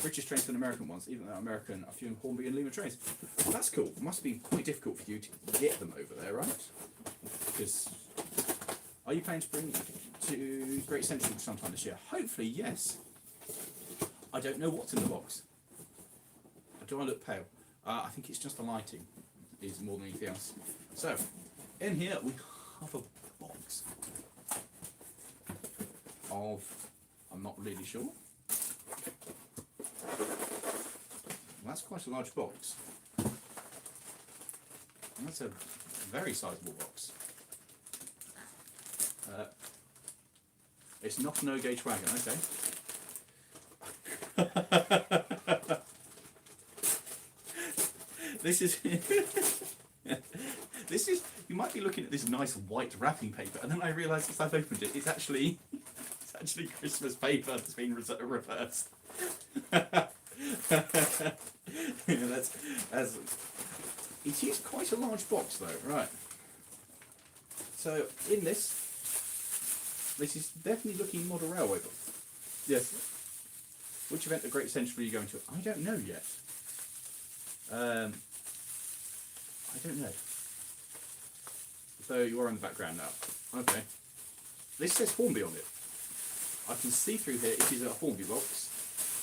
British trains and American ones, even though American are few in Hornby and Lima trains. Well, that's cool. It must be quite difficult for you to get them over there, right? Because are you planning to bring to Great Central sometime this year? Hopefully, yes. I don't know what's in the box. Do I look pale? I think it's just the lighting is more than anything else. So, in here we have a box of, I'm not really sure. That's quite a large box. And that's a very sizable box. It's not an O-gauge wagon, okay. This is you might be looking at this nice white wrapping paper, and then I realise as I've opened it, it's actually Christmas paper that's been reversed. That's it is quite a large box though, right? So in this is definitely looking model railway book. Yes. Which event at Great Central are you going to? I don't know yet. I don't know. So you are in the background now. Okay. This says Hornby on it. I can see through here it is a Hornby box,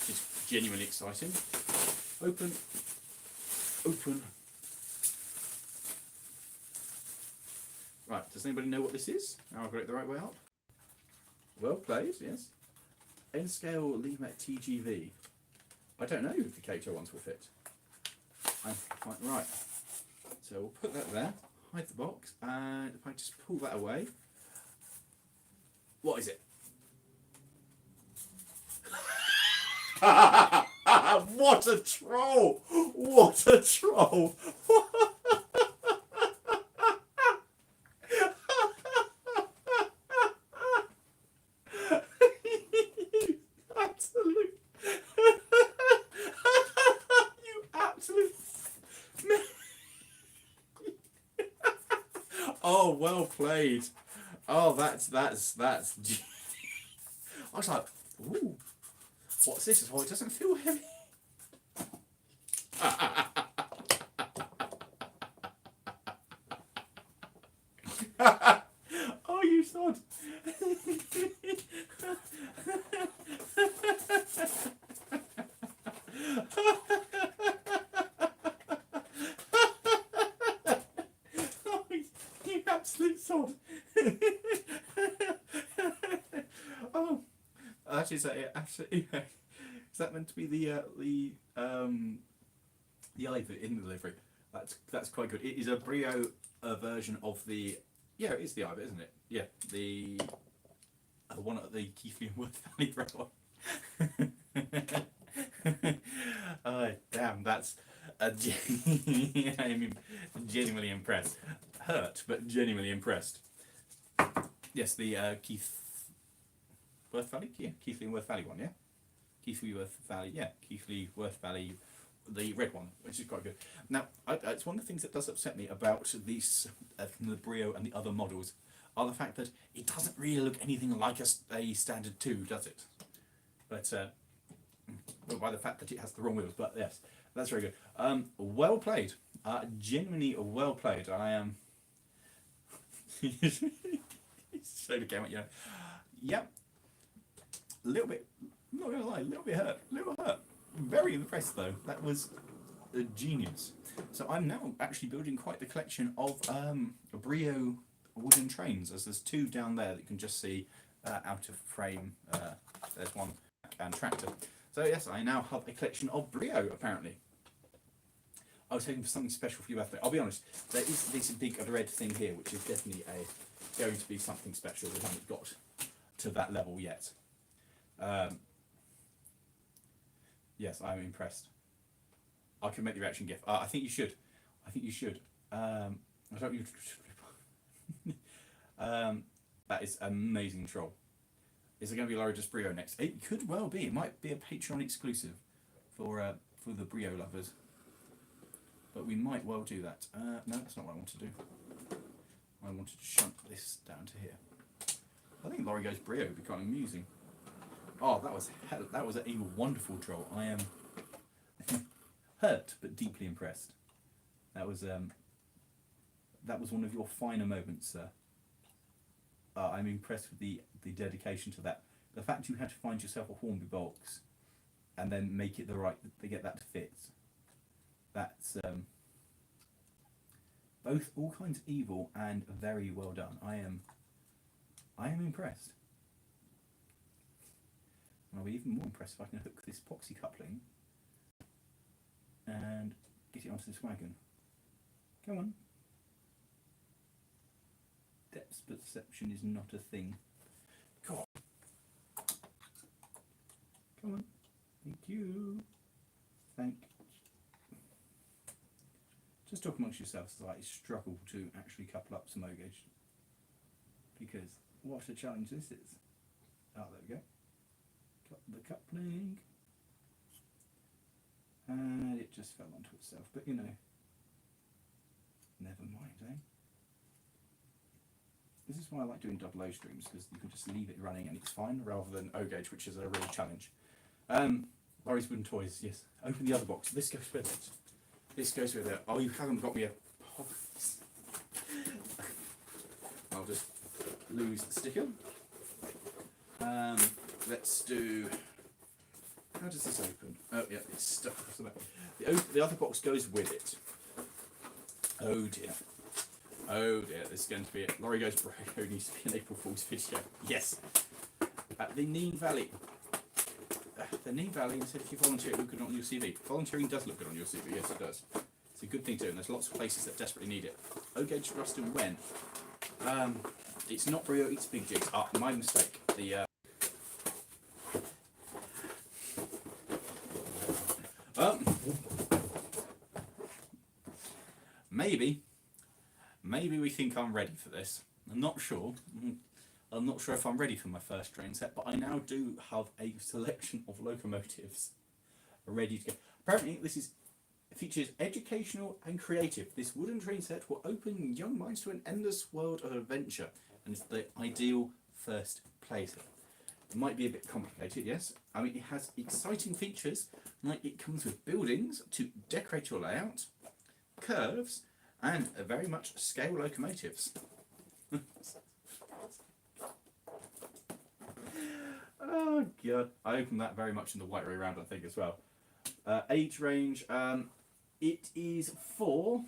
which is genuinely exciting. Open. Open. Right, does anybody know what this is? Now I've got it the right way up. Well played, yes. N-scale Lima TGV. I don't know if the Kato ones will fit. I'm quite right. So we'll put that there, hide the box, and if I just pull that away, what is it? What a troll! What a troll! Absolute. You absolute. Oh, well played. Oh, that's. I was like, ooh, what's this? Oh, it doesn't feel heavy. Oh, you sod. Oh, you absolute sod. Oh, actually, is that it? Absolutely. Is that meant to be the either in the delivery? That's quite good. It is a brio version of the. Yeah, it is the Iva, isn't it? Yeah, the one at the Keithley and Worth Valley Railway. Oh, damn, that's I'm genuinely impressed. Hurt, but genuinely impressed. Yes, the Keith Worth Valley, yeah, Keithley and Worth Valley one, yeah. Keithley Worth Valley, yeah, Keithley Worth Valley, the red one, which is quite good. Now, it's one of the things that does upset me about these the Brio and the other models, are the fact that it doesn't really look anything like a standard 2, does it? But well, by the fact that it has the wrong wheels. But yes, that's very good. Well played. Genuinely well played. I am. So became it, yeah. Yep. A little bit. I'm not gonna lie, a little bit hurt. A little hurt. Very impressed though. That was a genius. So I'm now actually building quite the collection of Brio wooden trains, as there's 2 down there that you can just see out of frame. There's one and tractor. So yes, I now have a collection of Brio apparently. I was hoping for something special for your birthday. I'll be honest, there is this big red thing here, which is definitely going to be something special. We haven't got to that level yet. Yes, I'm impressed. I can make the reaction gif. I think you should. I think you should. I don't. That is amazing troll. Is it going to be Lawrie just Brio next? It could well be. It might be a Patreon exclusive for the Brio lovers. But we might well do that. No, that's not what I want to do. I wanted to shunt this down to here. I think Lawrie goes Brio would be kind of amusing. Oh, that was a wonderful troll. I am hurt but deeply impressed. That was one of your finer moments, sir. I'm impressed with the dedication to that. The fact you had to find yourself a Hornby box and then make it to get that to fit. That's both all kinds of evil and very well done. I am impressed. I'll be even more impressed if I can hook this epoxy coupling and get it onto this wagon. Come on. Depth perception is not a thing. God. Come on. Thank you. Thank you. Just talk amongst yourselves as I struggle to actually couple up some O-gauge. Because what a challenge this is. Oh, there we go. Got the coupling. And it just fell onto itself. But you know, never mind, eh? This is why I like doing double O streams, because you can just leave it running and it's fine, rather than O-gauge, which is a real challenge. Lawrie's Wooden Toys, yes. Open the other box. This goes with it. This goes with it. Oh, you haven't got me a... I'll just lose the sticker. Let's do... How does this open? Oh, yeah, it's stuck across the back. The other box goes with it. Oh, dear. Oh, dear. This is going to be it. Lawrie Goes Brio needs to be an April Fool's video. Yes. The Neen Valley. The Neen Valley, said if you volunteer, it look good on your CV. Volunteering does look good on your CV. Yes, it does. It's a good thing to do, and there's lots of places that desperately need it. O-gauge Rust and when? It's not Brio, it's Big Jigs. Ah, my mistake. maybe we think I'm ready for this. I'm not sure. I'm not sure if I'm ready for my first train set, but I now do have a selection of locomotives ready to go. Apparently, this features educational and creative. This wooden train set will open young minds to an endless world of adventure, and it's the ideal first place. It might be a bit complicated, yes. I mean, it has exciting features, like it comes with buildings to decorate your layout, curves, and very much scale locomotives. Oh god, I opened that very much in the white way round, I think, as well. Age range, it is for...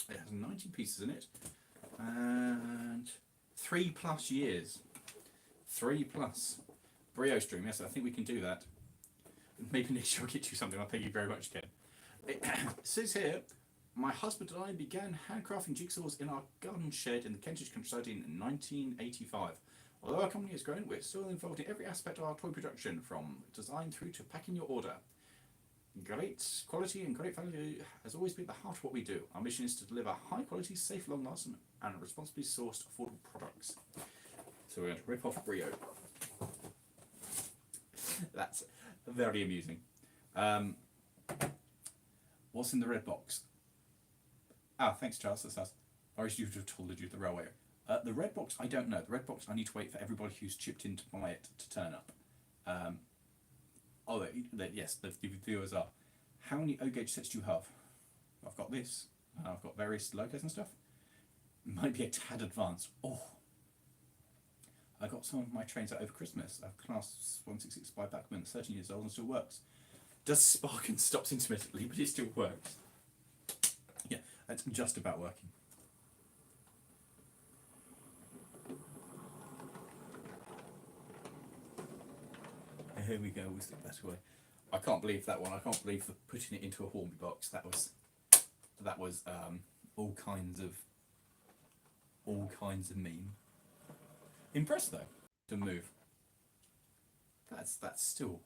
It has 90 pieces in it, and 3+ years. 3+. Brio stream, yes, I think we can do that. Maybe next year I'll get you something. Thank you very much, Ken. It says here, my husband and I began handcrafting jigsaws in our garden shed in the Kentish countryside in 1985. Although our company has grown, we're still involved in every aspect of our toy production, from design through to packing your order. Great quality and great value has always been the heart of what we do. Our mission is to deliver high quality, safe, long lasting and responsibly sourced affordable products. So we're going to rip off Brio. That's very amusing. What's in the red box? Ah, thanks Charles, that's us. Or as you would have told you the railway. The red box, I don't know. The red box, I need to wait for everybody who's chipped in to buy it to turn up. Yes, the viewers are. How many O-gauge sets do you have? I've got this. I've got various logos and stuff. Might be a tad advanced. Oh, I got some of my trains out over Christmas. I have class 166 by Bachmann, 13 years old and still works. Does spark and stops intermittently, but it still works. Yeah, that's just about working. Here we go, was the better way. I can't believe that one. I can't believe the putting it into a Hornby box. That was all kinds of meme. Impressed though to move. That's still.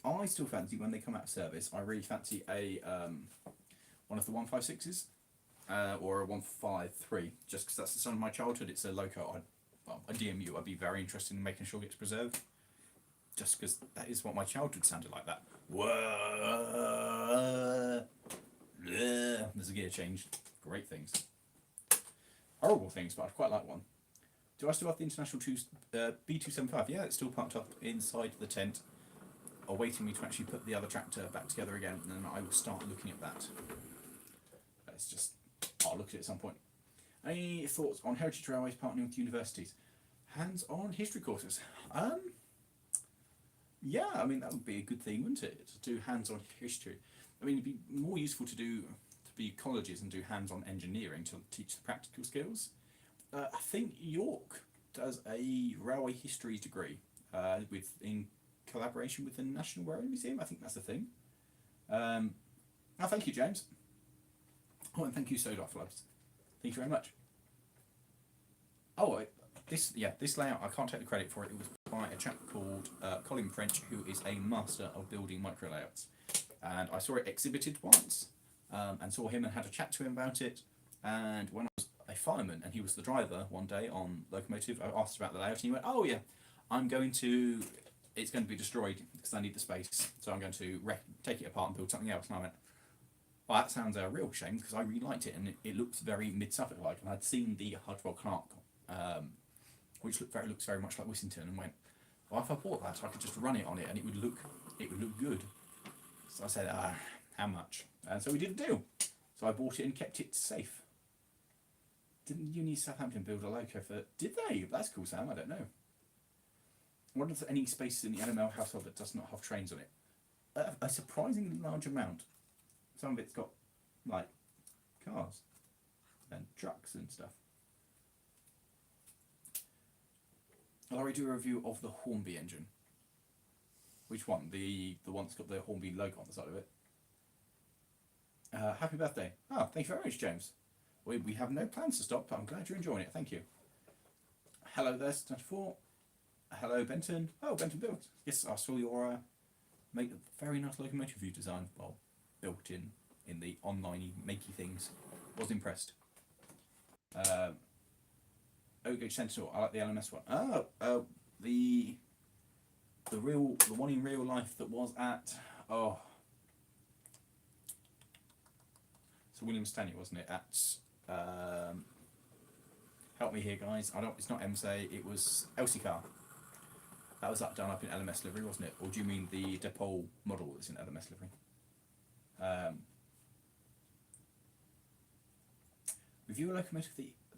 I still fancy when they come out of service. I really fancy a one of the 156s or a 153, just because that's the son of my childhood. It's a loco. A DMU. I'd be very interested in making sure it gets preserved, just because that is what my childhood sounded like. That. Whoa. There's a gear change. Great things. Horrible things, but I'd quite like one. Do I still have the International B275? Yeah, it's still parked up inside the tent, awaiting me to actually put the other tractor back together again, and then I will start looking at that. It's just, I'll look at it at some point. Any thoughts on Heritage Railways partnering with universities? Hands-on history courses. Yeah, I mean that would be a good thing, wouldn't it? To do hands-on history. I mean, it'd be more useful to be colleges and do hands-on engineering to teach the practical skills. I think York does a railway history degree in collaboration with the National Railway Museum. I think that's the thing. Thank you, James. Oh, and thank you, Soda Flubs. Thank you very much. Oh, this layout, I can't take the credit for it. It was by a chap called Colin French, who is a master of building micro layouts. And I saw it exhibited once, and saw him and had a chat to him about it. And when I was a fireman and he was the driver one day on locomotive, I asked about the layout and he went, "Oh yeah, it's going to be destroyed because I need the space, so I'm going to take it apart and build something else." And I went, "Well, that sounds a real shame because I really liked it and it looks very mid-Suffolk-like." And I'd seen the Hardwell Clark, which looks very much like Wissington, and went, "Well, if I bought that, I could just run it on it and it would look good." So I said, "How much?" And so we did a deal. So I bought it and kept it safe. Didn't Uni Southampton build a loco for? Did they? That's cool, Sam. I don't know. I wonder if there's any space in the NML household that does not have trains on it. A surprisingly large amount. Some of it's got like cars and trucks and stuff. Lawrie, do a review of the Hornby engine. Which one? The one that's got the Hornby logo on the side of it. Happy birthday. Oh, thank you very much, James. We have no plans to stop, but I'm glad you're enjoying it. Thank you. Hello there, 24. Hello, Benton. Oh, Benton Build. Yes, I saw your make a very nice locomotive view design, well, built in the online makey things. Was impressed. Oak Gauge Sentinel, I like the LMS one. The one in real life that was at so William Stanley, wasn't it? At help me here, guys. It's not MSA. It was LC-Car. That was done up in LMS livery, wasn't it? Or do you mean the Depot model that's in LMS livery? Review a locomotive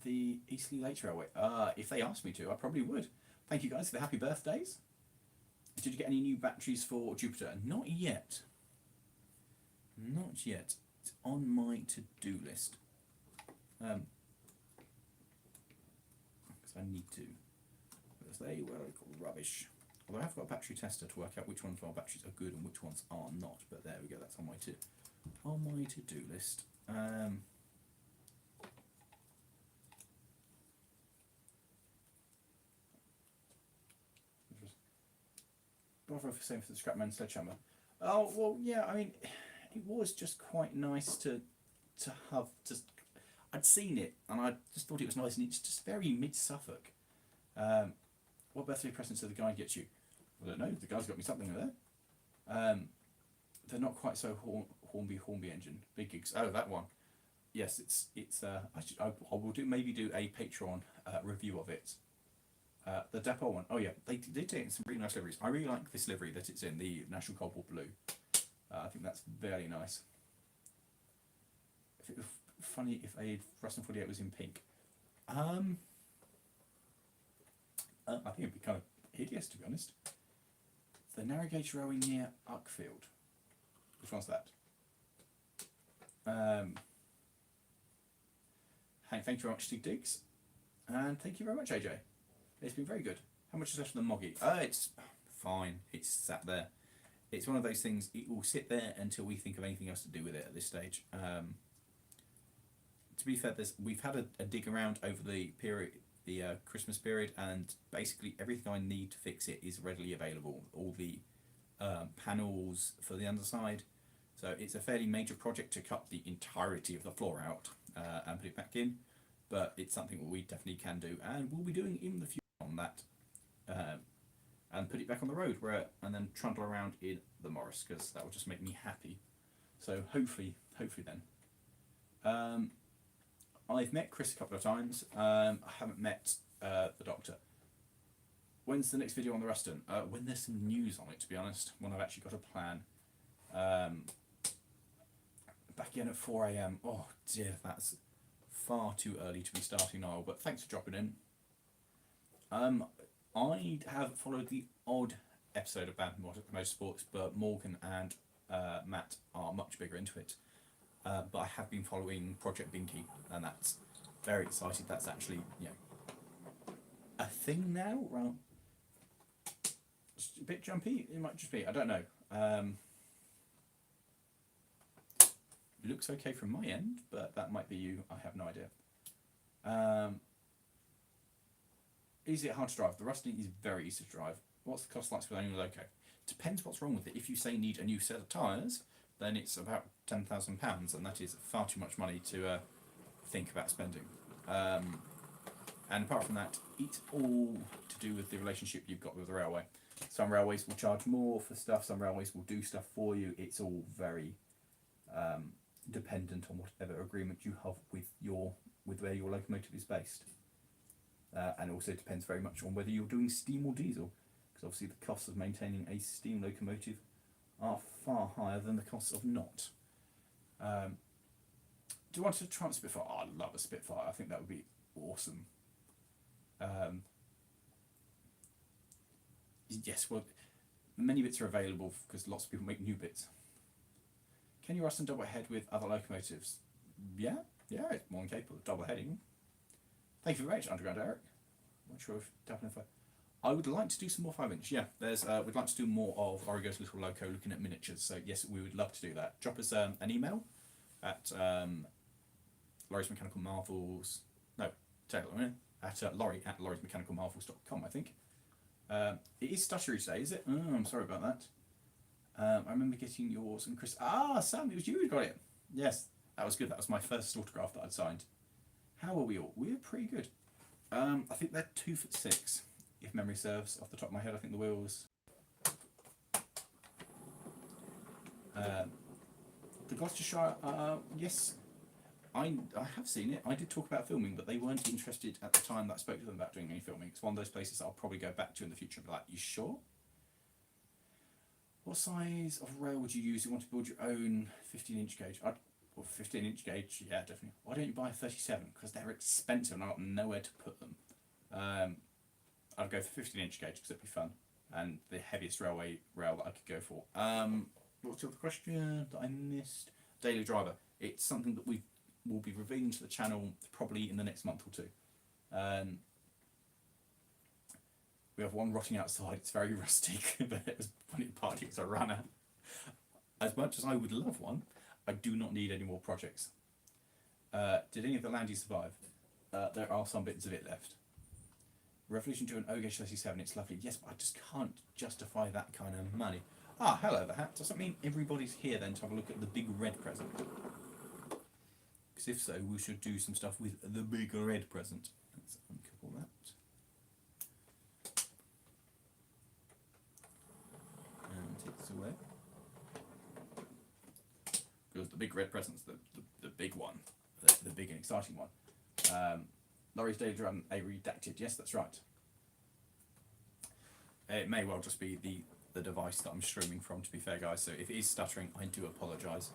the Eastleigh Late Railway. If they asked me to, I probably would. Thank you guys for the happy birthdays. Did you get any new batteries for Jupiter? Not yet. Not yet. It's on my to-do list. Because I need to. Because they were rubbish. Although I have got a battery tester to work out which ones of our batteries are good and which ones are not. But there we go. That's on my to-do list. Bother for saying for the Scrapman Sledgehammer. Oh well, yeah. I mean, it was just quite nice to have just. I'd seen it and I just thought it was nice, and it's just very mid Suffolk. What birthday presents did the guy get you? I don't know. The guy's got me something there. They're not quite so Hornby engine. Big gigs. Oh, that one. Yes, it's. I will maybe do a Patreon review of it. The Depot one. Oh yeah, they did take some really nice liveries. I really like this livery that it's in, the National Cobalt Blue. I think that's very nice. If it was funny if Ruston 48 was in pink. I think it'd be kind of hideous, to be honest. The narrow gauge railway near Uckfield. Which one's that? Hank, thank you very much, Steve Diggs. And thank you very much, AJ. It's been very good. How much is left of the Moggy? It's fine. It's sat there. It's one of those things, it will sit there until we think of anything else to do with it at this stage. To be fair, we've had a dig around over the period, the Christmas period, and basically everything I need to fix it is readily available. All the panels for the underside. So it's a fairly major project to cut the entirety of the floor out and put it back in. But it's something that we definitely can do, and we'll be doing in the future on that, and put it back on the road, and then trundle around in the Morris, because that will just make me happy. So hopefully then. I've met Chris a couple of times. I haven't met the Doctor. When's the next video on the Ruston? When there's some news on it, to be honest. When I've actually got a plan. Back in at 4 AM. Oh dear, that's far too early to be starting now, but thanks for dropping in. I have followed the odd episode of Bad Motorsports, but Morgan and Matt are much bigger into it. But I have been following Project Binky, and that's very exciting. That's actually, a thing now. Well, it's a bit jumpy. It might just be. I don't know. It looks okay from my end, but that might be you. I have no idea. Is it hard to drive? The Rusty is very easy to drive. What's the cost like with only loco? Depends what's wrong with it. If you say need a new set of tyres, then it's about £10,000, and that is far too much money to think about spending. And apart from that, it's all to do with the relationship you've got with the railway. Some railways will charge more for stuff, some railways will do stuff for you. It's all very dependent on whatever agreement you have with where your locomotive is based. And also depends very much on whether you're doing steam or diesel, because obviously the costs of maintaining a steam locomotive are far higher than the costs of not. Do you want to try a Spitfire? Oh, I love a Spitfire. I think that would be awesome. Yes, well, many bits are available because lots of people make new bits. Can you Ruston double head with other locomotives? Yeah, it's more than capable of double heading. Thank you very much, Underground Eric. I'm not sure if definitely. I would like to do some more 5-inch. Yeah, we'd like to do more of Origo's Little Loco, looking at miniatures. So yes, we would love to do that. Drop us an email at Lawrie's Mechanical Marvels. No, take it a minute. At Lawrie at lawriesmechanicalmarvels.com, I think. It is stuttery today, is it? Oh, I'm sorry about that. I remember getting yours and Chris. Sam, it was you who got it. Yes, that was good. That was my first autograph that I'd signed. How are we all? We're pretty good. I think they're 2'6", if memory serves. Off the top of my head, I think the wheels. The Gloucestershire, yes, I have seen it. I did talk about filming, but they weren't interested at the time that I spoke to them about doing any filming. It's one of those places I'll probably go back to in the future and be like, you sure? What size of rail would you use? You want to build your own 15-inch gauge? 15-inch gauge, yeah, definitely. Why don't you buy a 37? Because they're expensive and I've got nowhere to put them. I'd go for 15-inch gauge because it'd be fun. And the heaviest rail that I could go for. What's the other question that I missed? Daily driver. It's something that we will be revealing to the channel probably in the next month or two. We have one rotting outside. It's very rustic, but it was when it party, it was a runner. As much as I would love one, I do not need any more projects. Did any of the Landy survive? There are some bits of it left. Revolution to an Ogage 37, it's lovely. Yes, but I just can't justify that kind of money. Hello, the hat. Does that mean everybody's here then to have a look at the big red present? Because if so, we should do some stuff with the big red present. Let's uncouple that. And it's away. Because the big red present's the big one. The big and exciting one. Lawrie's Daily Drum, a redacted. Yes, that's right. It may well just be the device that I'm streaming from, to be fair, guys. So if it is stuttering, I do apologise.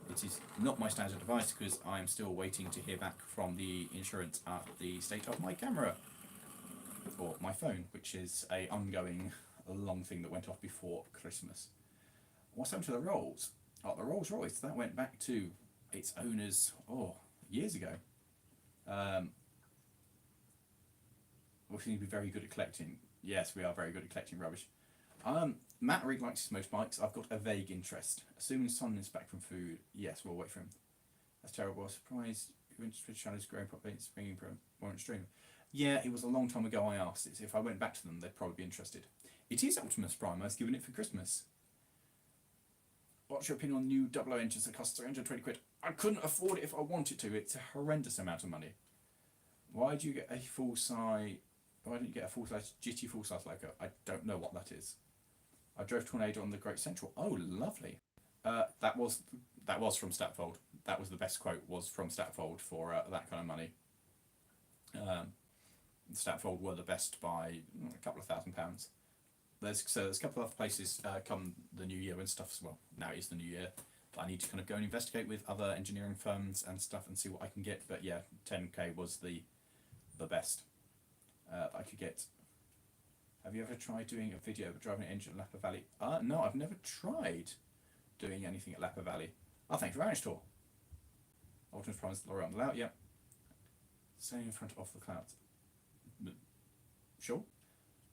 It is not my standard device because I am still waiting to hear back from the insurance at the state of my camera. Or my phone, which is a ongoing long thing that went off before Christmas. What's happened to the Rolls? The Rolls Royce, that went back to its owners, years ago. We seem to be very good at collecting. Yes, we are very good at collecting rubbish. Matt really likes his motorbikes. I've got a vague interest. Assuming Son is back from food, yes, we'll wait for him. That's terrible. I was surprised Winter Shadow's growing properly. It's bringing won't stream. Yeah, it was a long time ago I asked. If I went back to them, they'd probably be interested. It is Optimus Prime. I was given it for Christmas. What's your opinion on new 00 engines that cost 320 quid? I couldn't afford it if I wanted to. It's a horrendous amount of money. Why do you get a full-size... Why didn't you get a full-size GT full-size Loco? I don't know what that is. I drove Tornado on the Great Central. Oh, lovely. That was from Statfold. That was the best quote, was from Statfold for that kind of money. Statfold were the best by a couple of £1,000. There's a couple of other places come the new year and stuff as well. Now it is the new year. I need to kind of go and investigate with other engineering firms and stuff and see what I can get. But yeah, 10k was the best I could get. Have you ever tried doing a video of driving an engine at Lapa Valley? No, I've never tried doing anything at Lapa Valley. Thanks for Irish Tour. Optimus Prime's Lawrie on the layout, yeah. Staying in front of the clouds. Sure.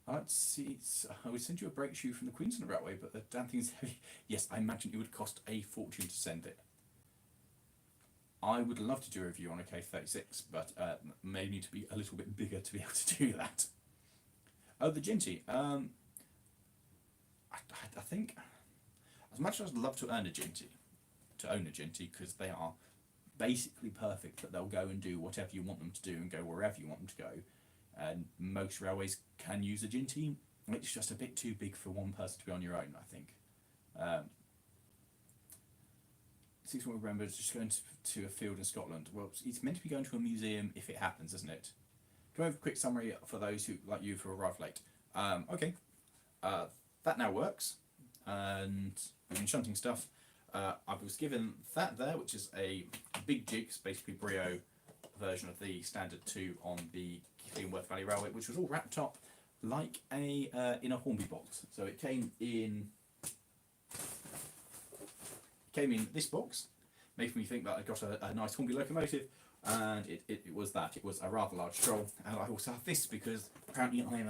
Let's see. I would send you a brake shoe from the Queensland Railway, but the damn thing's heavy. Yes, I imagine it would cost a fortune to send it. I would love to do a review on a K36, but may need to be a little bit bigger to be able to do that. Oh, the Ginty. I think, as much as I'd love to own a Ginty, because they are basically perfect, that they'll go and do whatever you want them to do and go wherever you want them to go. And most railways can use a Ginty. It's just a bit too big for one person to be on your own, I think. 6 more remember just going to a field in Scotland. Well, it's meant to be going to a museum if it happens, isn't it? Can I have a quick summary for those who, like you, who arrived late? Okay, that now works, and we've been shunting stuff. I was given that there, which is a big jigs, basically Brio version of the standard 2 on the Worth Valley Railway, which was all wrapped up like a in a Hornby box. So it came in this box, making me think that I got a nice Hornby locomotive, and it was that. It was a rather large stroll, and I also have this because apparently I am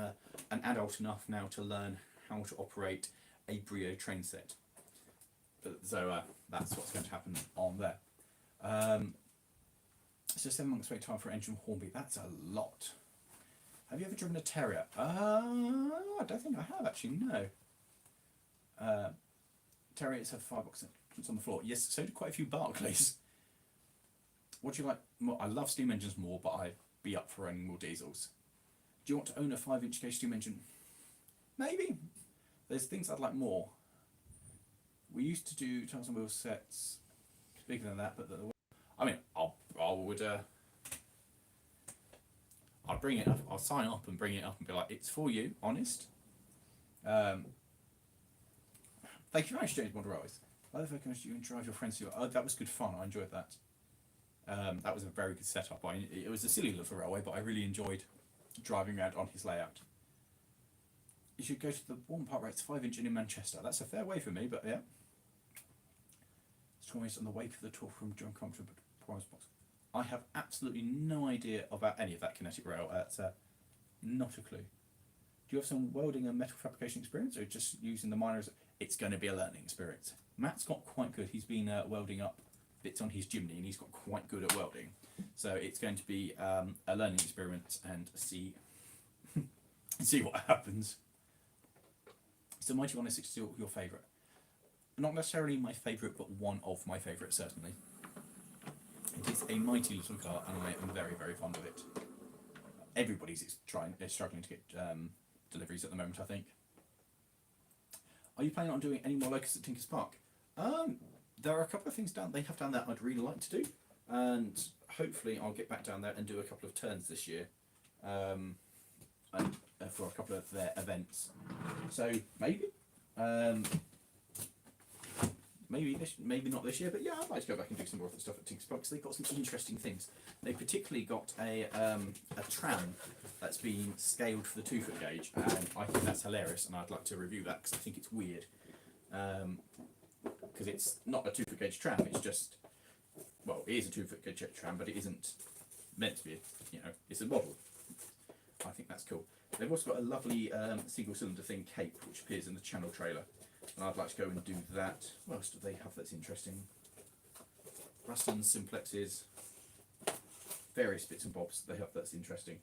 an adult enough now to learn how to operate a Brio train set. So that's what's going to happen on there. So 7 months wait time for engine Hornby. That's a lot. Have you ever driven a Terrier? I don't think I have actually, no. Terriers have firebox entrance on the floor. Yes, so do quite a few Barclays. What do you like more? I love steam engines more, but I'd be up for owning more diesels. Do you want to own a 5-inch gauge steam engine? Maybe. There's things I'd like more. We used to do Tires and Wheels sets bigger than that, but I mean, I'll bring it up. I'll sign up and bring it up and be like, it's for you, honest. Thank you very much, James Monteroyes. I love how you and drive your friends to. Oh, that was good fun. I enjoyed that. That was a very good setup. It was a silly little railway, but I really enjoyed driving around on his layout. You should go to the one part where it's 5-inch in Manchester. That's a fair way for me, but yeah. Stories on the wake of the tour from John Compton, but prize box. I have absolutely no idea about any of that kinetic rail. That's not a clue. Do you have some welding and metal fabrication experience, or just using the miners? It's going to be a learning experience. Matt's got quite good. He's been welding up bits on his chimney, and he's got quite good at welding. So it's going to be a learning experiment, and see what happens. So Mighty 106 is your favourite? Not necessarily my favourite, but one of my favourites, certainly. It is a mighty little car, and I am very, very fond of it. Everybody's struggling to get deliveries at the moment, I think. Are you planning on doing any more locusts at Tinker's Park? There are a couple of things they have down there I'd really like to do, and hopefully I'll get back down there and do a couple of turns this year, and for a couple of their events. So maybe, maybe not this year, but yeah, I'd like to go back and do some more of the stuff at Tinker's Park, because they've got some interesting things. They particularly got a tram that's been scaled for the 2-foot gauge, and I think that's hilarious, and I'd like to review that because I think it's weird. Because it's not a 2-foot gauge tram, it's just, well, it is a 2-foot gauge tram, but it isn't meant to be, it's a model. I think that's cool. They've also got a lovely single cylinder thing, Cape, which appears in the channel trailer, and I'd like to go and do that. What else do they have that's interesting? Rustons, simplexes, various bits and bobs they have that's interesting.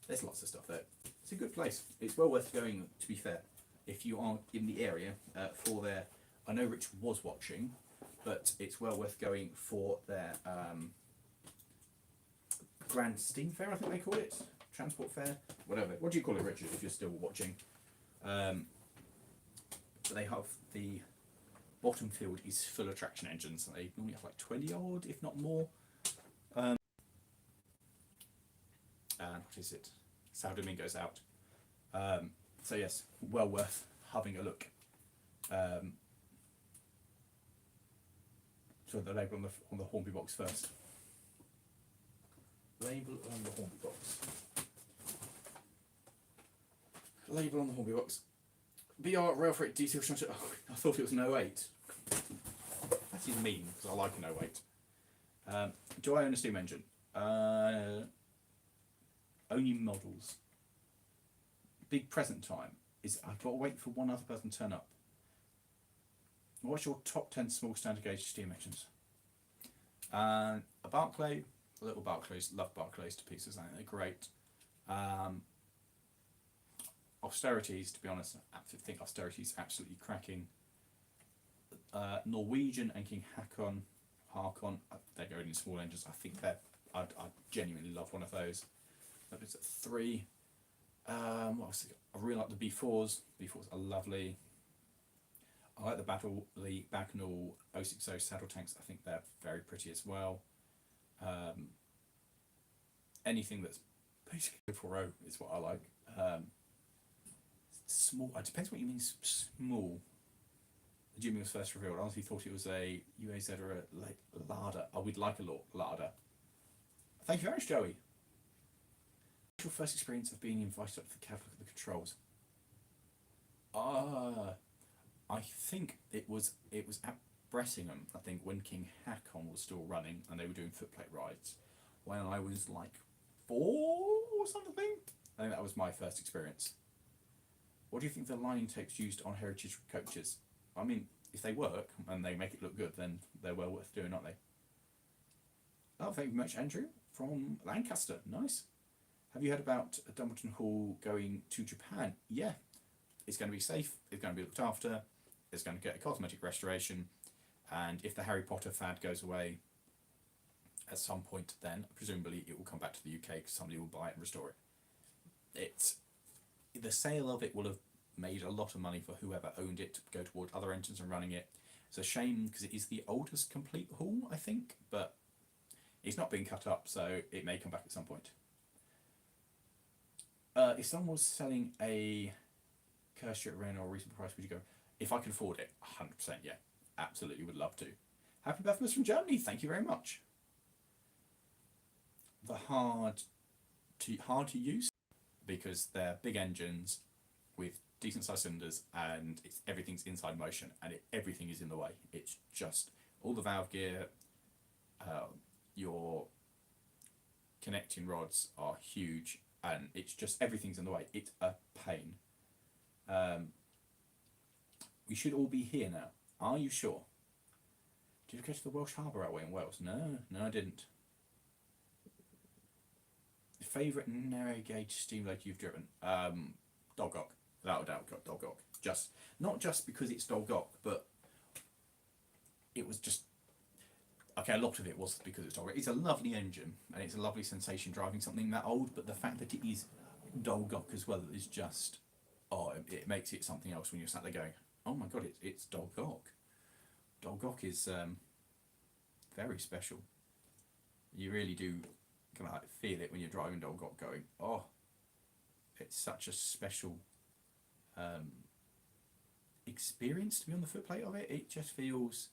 There's lots of stuff there. It's a good place. It's well worth going, to be fair, if you are in the area for their. I know Rich was watching, but it's well worth going for their Grand Steam Fair, I think they call it, Transport Fair, whatever. What do you call it, Richard, if you're still watching? They have the bottom field is full of traction engines. They normally have like 20 odd, if not more. And what is it? Sao Domingo's out. So yes, well worth having a look. So the label on the Hornby box first. Label on the Hornby box. Label on the Hornby box. BR Rail Freight Diesel Shunter. Oh, I thought it was an 08. That is mean, because I like an 08. Do I own a steam engine? Only models. Big present time is I've got to wait for one other person to turn up. What's your top 10 small standard gauge steam engines? A Barclay, little Barclays, love Barclays to pieces, I think they're great. Austerities, to be honest, I think Austerities absolutely cracking. Norwegian and King Hakon, they're going in small engines. I think I genuinely love one of those. That is at 3. What else? I really like the B4s. B4s are lovely. I like the Bagnall 060 saddle tanks. I think they're very pretty as well. Anything that's basically 4.0 is what I like. Small. It depends what you mean small. The Jimmy was first revealed. I honestly thought it was a UAZ or a Lada. I would like a Lada. Thank you very much, Joey. What's your first experience of being invited up to the cab look at the controls? I think it was at Bressingham, I think, when King Hakon was still running and they were doing footplate rides when I was like 4 or something. I think that was my first experience. What do you think the line tapes used on heritage coaches? I mean, if they work and they make it look good, then they're well worth doing, aren't they? Oh, thank you very much, Andrew, from Lancaster. Nice. Have you heard about Dumbleton Hall going to Japan? Yeah. It's going to be safe, it's going to be looked after, it's going to get a cosmetic restoration, and if the Harry Potter fad goes away at some point, then presumably it will come back to the UK because somebody will buy it and restore it. The sale of it will have made a lot of money for whoever owned it to go toward other engines and running it. It's a shame because it is the oldest complete hull, I think, but it's not been cut up, so it may come back at some point. If someone was selling a Kirsty at Renault or a reasonable price, would you go? If I could afford it, 100%, yeah. Absolutely would love to. Happy Bethmas from Germany, thank you very much. The hard to use because they're big engines with decent sized cylinders, and everything's inside motion, and everything is in the way. It's just all the valve gear, your connecting rods are huge, and it's just everything's in the way. It's a pain. We should all be here now. Are you sure? Did you go to the Welsh Harbour Railway in Wales? No, I didn't. Favourite narrow gauge steam locomotive you've driven? Dolgok, without a doubt, Dolgok. Just not just because it's Dolgok, but it was just okay. A lot of it was because it's Dolgok. It's a lovely engine, and it's a lovely sensation driving something that old. But the fact that it is Dolgok as well is just it makes it something else when you're sat there going, oh my god, it's Dolgok. Dolgok is very special. You really do kind of like feel it when you're driving Dolgok, going, oh, it's such a special experience to be on the footplate of it. It just feels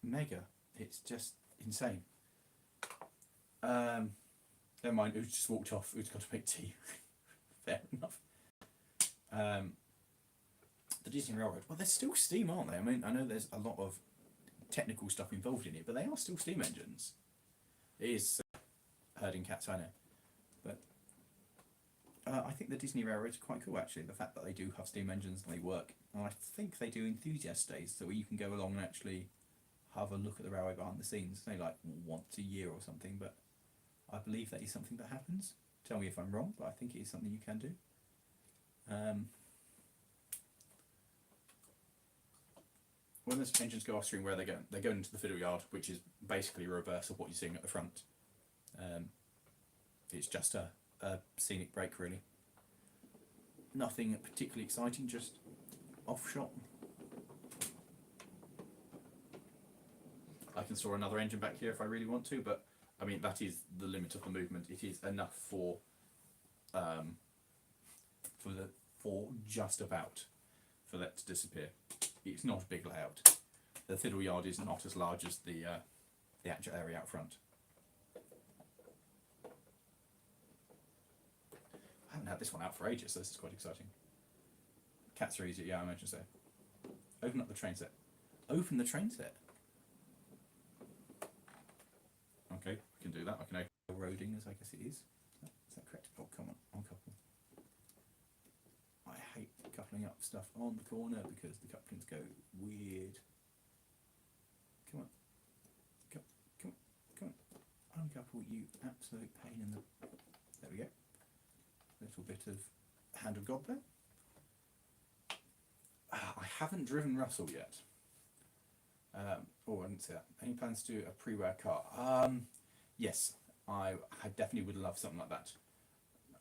mega. It's just insane. Never mind, who's just walked off, who's got to make tea. Fair enough. The Disney Railroad, well, they're still steam, aren't they? I mean, I know there's a lot of technical stuff involved in it, but they are still steam engines. It is herding cats, I know. But I think the Disney Railroad is quite cool, actually. The fact that they do have steam engines and they work. And I think they do enthusiast days, so where you can go along and actually have a look at the railway behind the scenes, say like once a year or something. But I believe that is something that happens. Tell me if I'm wrong, but I think it is something you can do. When those engines go off stream, where are they going? They're going into the fiddle yard, which is basically a reverse of what you're seeing at the front. It's just a scenic break, really. Nothing particularly exciting, just off shot. I can store another engine back here if I really want to, but I mean that is the limit of the movement. It is enough for just about for that to disappear. It's not a big layout. The fiddle yard is not as large as the actual area out front. I haven't had this one out for ages, so this is quite exciting. Cats are easy, yeah, I imagine so. Open up the train set. Open the train set. Okay, we can do that. I can open roading, as I guess it is. Is that correct? Oh, come on, uncouple. I hate coupling up stuff on the corner because the couplings go weird. Come on. Come on. Uncouple, you absolute pain in the... There we go. Little bit of hand of God there. I haven't driven Russell yet. Oh, I didn't say that. Any plans to do a pre-wear car? Yes, I definitely would love something like that.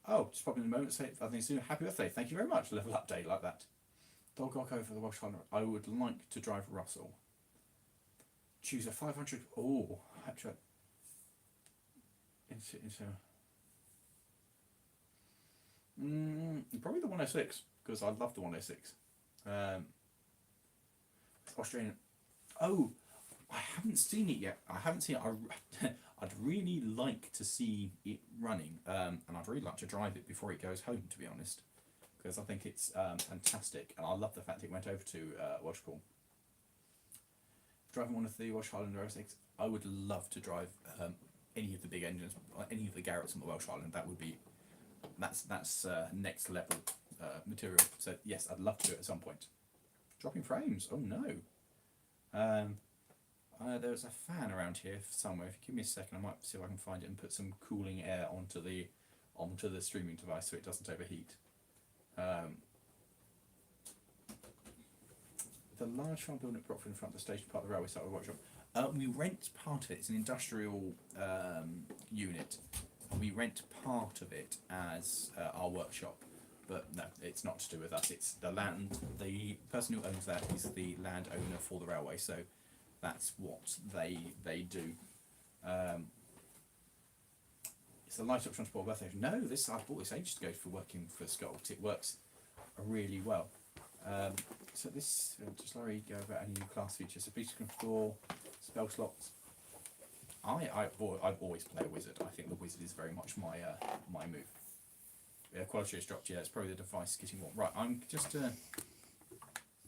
Oh, just pop in a moment, say I think soon. Happy birthday, thank you very much. Level update like that. Dolgok over the Welsh Highland. I would like to drive Russell. Choose a 500. Oh, actually, probably the 106 because I love the 106. Australian. Oh, I haven't seen it yet. I haven't seen it. I'd really like to see it running, and I'd really like to drive it before it goes home, to be honest, because I think it's fantastic, and I love the fact it went over to Welsh Pool. Driving one of the Welsh Highland 06, I would love to drive any of the big engines, any of the Garretts on the Welsh Highland. That would be that's next level material. So yes, I'd love to do it at some point. Dropping frames. Oh no. There's a fan around here somewhere. If you give me a second, I might see if I can find it and put some cooling air onto the streaming device so it doesn't overheat. the large farm building at Brockford in front of the station, part of the railway side of the workshop. We rent part of it. It's an industrial unit. And we rent part of it as our workshop. But no, it's not to do with us. It's the land. The person who owns that is the landowner for the railway. So that's what they do. It's the light up transport birthday. No, this I bought this ages ago for working for Sculpt. It works really well. So this does Lawrie go about any new class features? So police control, spell slots. I've always played a wizard. I think the wizard is very much my my move. Yeah, quality is dropped. Yeah, it's probably the device getting warm. Right, I'm just going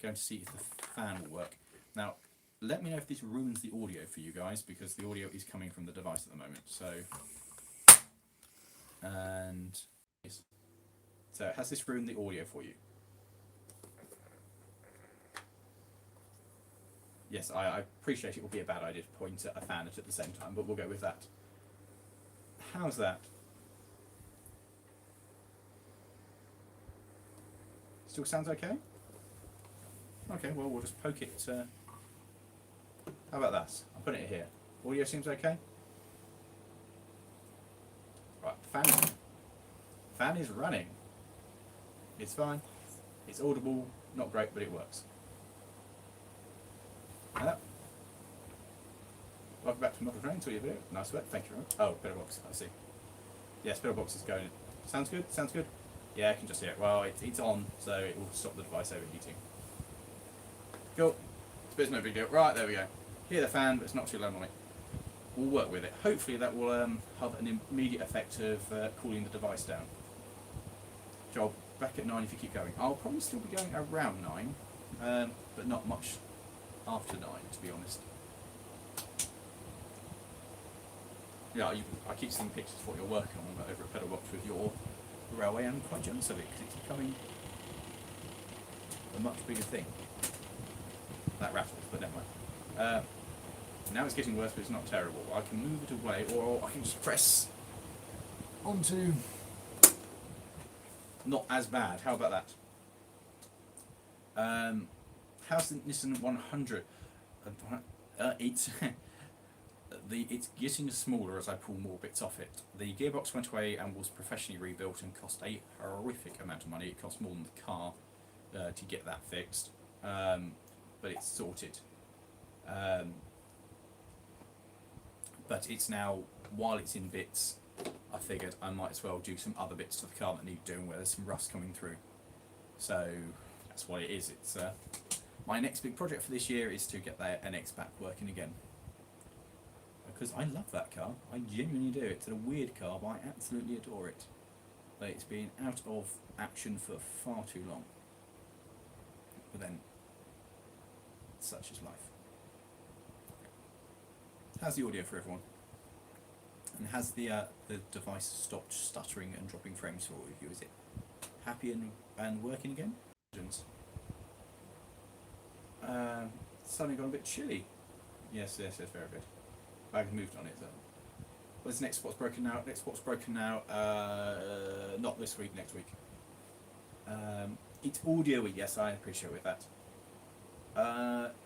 to see if the fan will work. Now, let me know if this ruins the audio for you guys, because the audio is coming from the device at the moment. So has this ruined the audio for you? Yes, I appreciate it will be a bad idea to point at a fan at the same time, but we'll go with that. How's that? Still sounds okay? Okay, well, we'll just poke it. How about that? I'll put it here. Audio seems okay? Right, fan is running. It's fine. It's audible, not great, but it works. Welcome back to another training to your video. Nice work, thank you very much. Oh, better box, I see. Yes, better box is going. Sounds good, sounds good. Yeah, I can just hear it. Well, it's on, so it will stop the device overheating. Cool. It's no big deal. Right, there we go. Hear the fan, but it's not too loud on it. We'll work with it. Hopefully that will have an immediate effect of cooling the device down. Job, back at 9 if you keep going. I'll probably still be going around 9, but not much after 9, to be honest. Yeah, I keep seeing pictures of what you're working on over at Pedal Box with your railway, and I'm quite jealous of it because it's becoming a much bigger thing. That rattles, but never mind. Now it's getting worse, but it's not terrible. I can move it away, or I can just press onto. Not as bad. How about that? How's the Nissan 100? It's getting smaller as I pull more bits off it. The gearbox went away and was professionally rebuilt and cost a horrific amount of money. It cost more than the car to get that fixed, but it's sorted. But it's now, while it's in bits, I figured I might as well do some other bits to the car that need doing where there's some rust coming through. So that's what it is. It's my next big project for this year is to get that NX back working again. Because I love that car, I genuinely do. It's a weird car, but I absolutely adore it. But it's been out of action for far too long. But then, such is life. How's the audio for everyone? And has the device stopped stuttering and dropping frames for all of you? Is it happy and working again? Suddenly got a bit chilly. Yes, very good. I've moved on it though. Where's the next spot's broken now? Next spot's broken now. Not this week, next week. It's audio week, yes, I appreciate with that.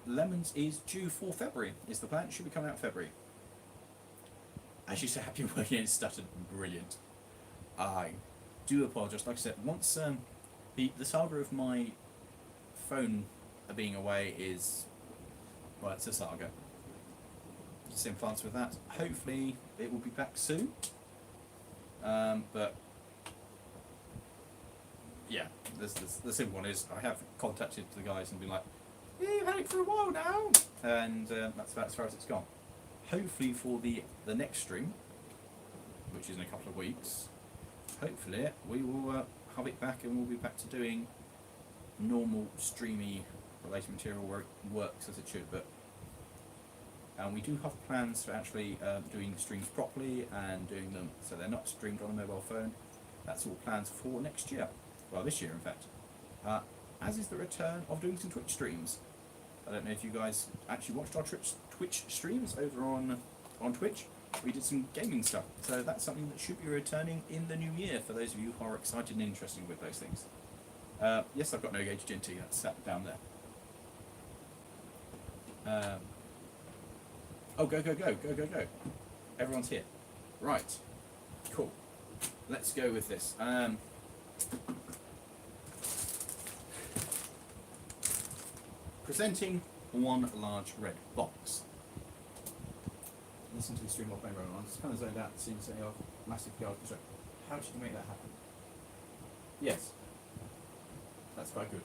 Lemons is due for February, is the plan. It should be coming out in February. As you say, happy working, it stuttered. Brilliant. I do apologise. Like I said, once the saga of my phone being away is, well, it's a saga. Simple answer with that. Hopefully it will be back soon. But yeah, the simple one is I have contacted the guys and been like, yeah, you've had it for a while now, and that's about as far as it's gone. Hopefully for the next stream, which is in a couple of weeks, hopefully we will have it back and we'll be back to doing normal streamy related material where it works as it should. But we do have plans for actually doing streams properly and doing them so they're not streamed on a mobile phone. That's all plans for next year. Well, this year in fact. As is the return of doing some Twitch streams. I don't know if you guys actually watched our Twitch streams over on Twitch. We did some gaming stuff, so that's something that should be returning in the new year for those of you who are excited and interested with those things. Yes, I've got no gauge GNT, that's sat down there. Oh, go, go, go, go, go, go. Everyone's here. Right. Cool. Let's go with this. Presenting one large red box. Listen to the stream while playing Roland. I'm just kind of zoned out, seeing something of massive PR construct. How did you make that happen? Yes. That's quite good.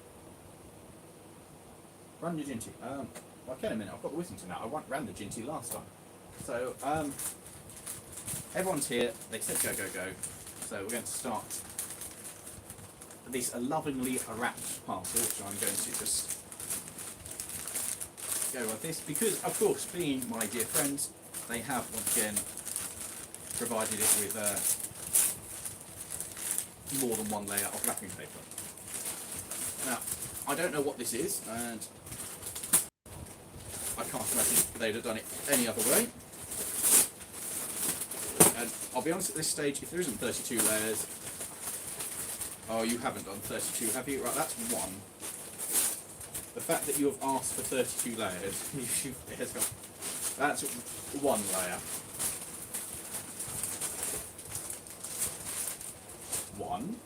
Run your Ginty. Well, okay, in a minute. I've got the Whittington now. I ran the Ginty last time. So, everyone's here. They said go, go, go. So we're going to start this lovingly wrapped parcel, which I'm going to just go like this. Because, of course, being my dear friends, they have, once again, provided it with more than one layer of wrapping paper. Now, I don't know what this is, and I can't imagine they'd have done it any other way. And I'll be honest at this stage, if there isn't 32 layers... Oh, you haven't done 32, have you? Right, that's one. The fact that you have asked for 32 layers, it has got... That's one layer. One.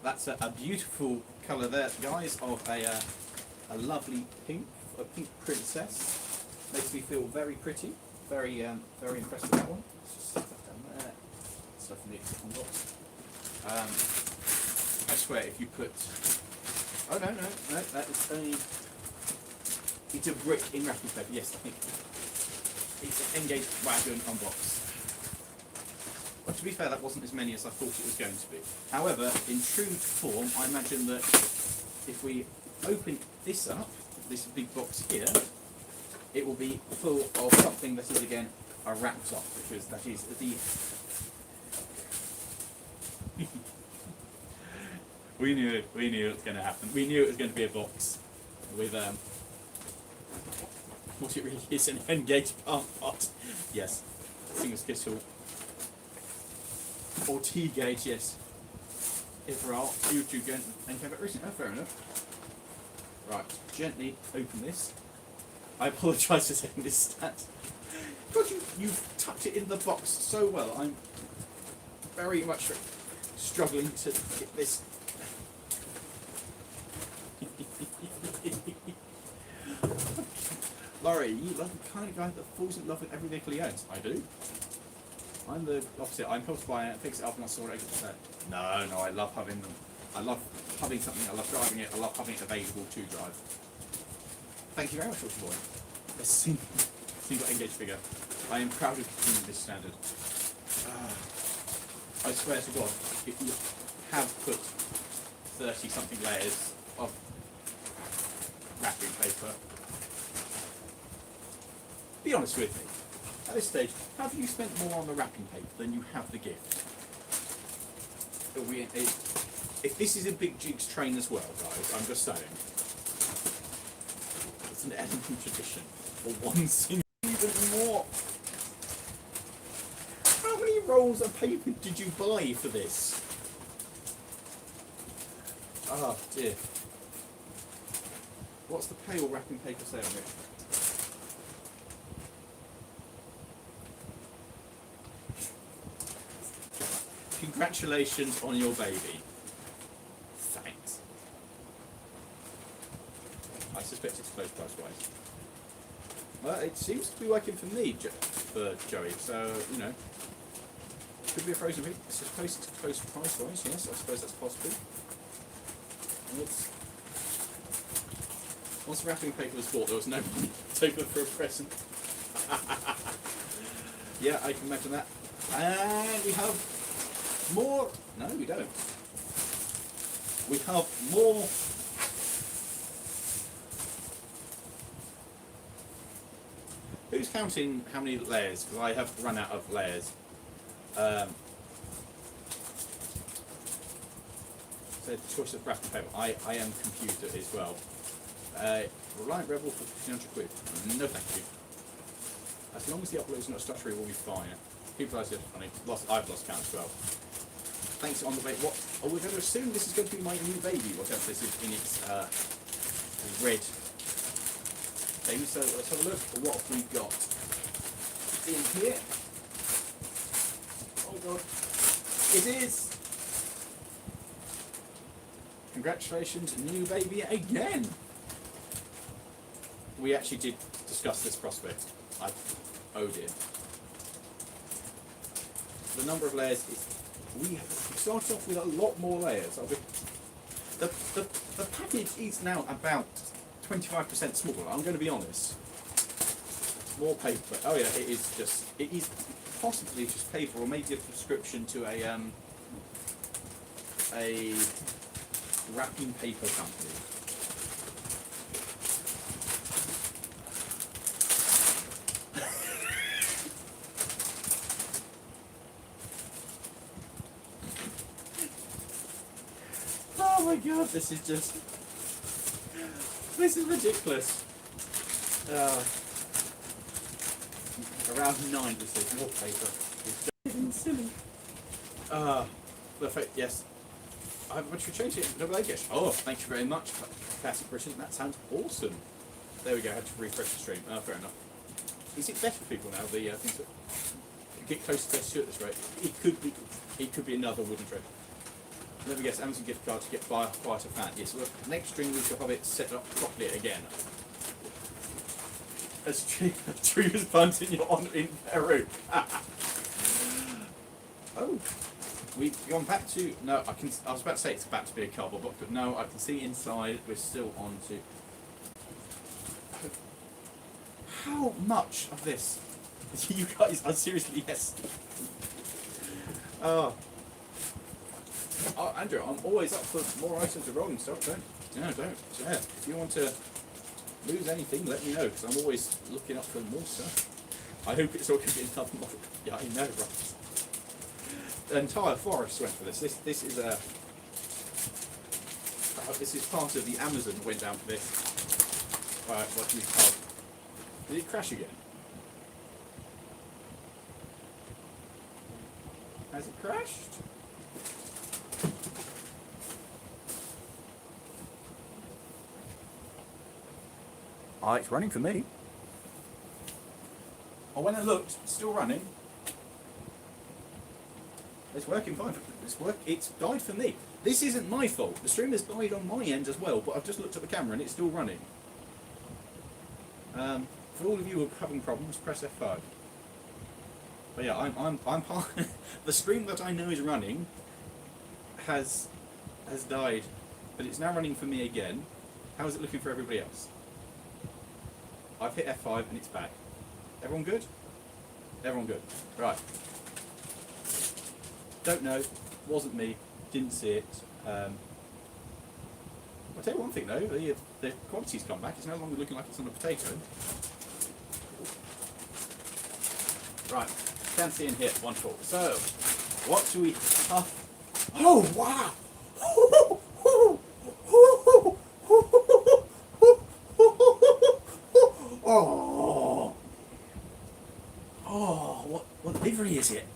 That's a beautiful colour there, guys, of a lovely pink, a pink princess. Makes me feel very pretty, very very impressed with that one. Let's just stick that down there. Stuff in the exception box. I swear, if you put... Oh no, that is only... It's a brick in wrapping paper, yes, I think. It's an engaged wagon on box. But to be fair, that wasn't as many as I thought it was going to be. However, in true form, I imagine that if we open this up, this big box here, it will be full of something that is again wrapped up, because that is the... we knew it was going to happen. We knew it was going to be a box with what it really is, an N-gauge part. Yes, single skittle. Or T-gauge, yes. If there are YouTube going and came back recently. Oh, fair enough. Right, gently open this. I apologise for saying this stat. God, you've tucked it in the box so well. I'm very much struggling to get this. Lawrie, you love the kind of guy that falls in love with every vehicle he owns. I do. I'm the opposite. I'm helped by it, fix it up, and I sort it out. No, I love having them. I love having something. I love driving it. I love having it available to drive. Thank you very much, Hornby boy. A single engaged figure. I am proud of keeping this standard. I swear to God, if you have put 30-something layers of wrapping paper, be honest with me. At this stage, have you spent more on the wrapping paper than you have the gift? If this is a big jigs train as well, guys, I'm just saying. It's an Edinburgh tradition. For once in even more. How many rolls of paper did you buy for this? Oh dear. What's the pale wrapping paper say on it? Congratulations on your baby. Thanks. I suspect it's close price-wise. Well, it seems to be working for me, for Joey, so, you know. Could be a frozen meat. It's close price-wise, yes, I suppose that's possible. And once the wrapping paper was bought, there was no money taken for a present. Yeah, I can imagine that. And we have more. No, we don't. We have more. Who's counting how many layers? Because I have run out of layers. So choice of wrapping paper. I am confused as well. Reliant Rebel for 1500 quid. No thank you. As long as the upload is not stuttery, we'll be fine. People are just funny. I've lost count as well. Thanks on the way. What? Oh, we're going to assume this is going to be my new baby, whatever this is in its red Okay, so let's have a look at what we've got in here. Oh god. It is! Congratulations, new baby again! We actually did discuss this prospect. Oh dear. The number of layers is... We started off with a lot more layers. The package is now about 25% smaller, I'm going to be honest. More paper. Oh yeah, it is possibly just paper, or maybe a subscription to a wrapping paper company. Oh my god, this is ridiculous. Around 9 percent more paper. It's just silly. Perfect, yes. But you changed it. Double A guess. Oh, thank you very much. Classic Britain. That sounds awesome. There we go. I had to refresh the stream. Fair enough. Is it better for people now? The things that get close to 32 at this rate. It could be another wooden tray. Let me guess. Amazon gift card to get by quite a fan. Yes. Look, next string we shall have it set up properly again. A tree was planted in Peru. Oh. We've gone back to... No, I was about to say it's about to be a cardboard box, but no, I can see inside we're still on to... How much of this? You guys are seriously, yes. Andrew, I'm always up for more items of rolling stock, don't. Yeah. If you want to lose anything, let me know, because I'm always looking up for more stuff. I hope it's all going to be another model. Yeah, I know, right? The entire forest went for this. This is a... this is part of the Amazon that went down for this. What do you call? Did it crash again? Has it crashed? It's running for me. Oh, when I looked, it's still running. It's working fine. It's died for me. This isn't my fault. The stream has died on my end as well, but I've just looked at the camera and it's still running. For all of you who are having problems, press F5. But yeah, I'm part. The stream that I know is running has died, but it's now running for me again. How is it looking for everybody else? I've hit F5 and it's back. Everyone good? Everyone good. Right. Don't know. Wasn't me. Didn't see it. I'll tell you one thing though. The quality's come back. It's no longer looking like it's on a potato. Right. Can see and hit. Wonderful. So, what do we have? Oh wow! Oh, what livery is it?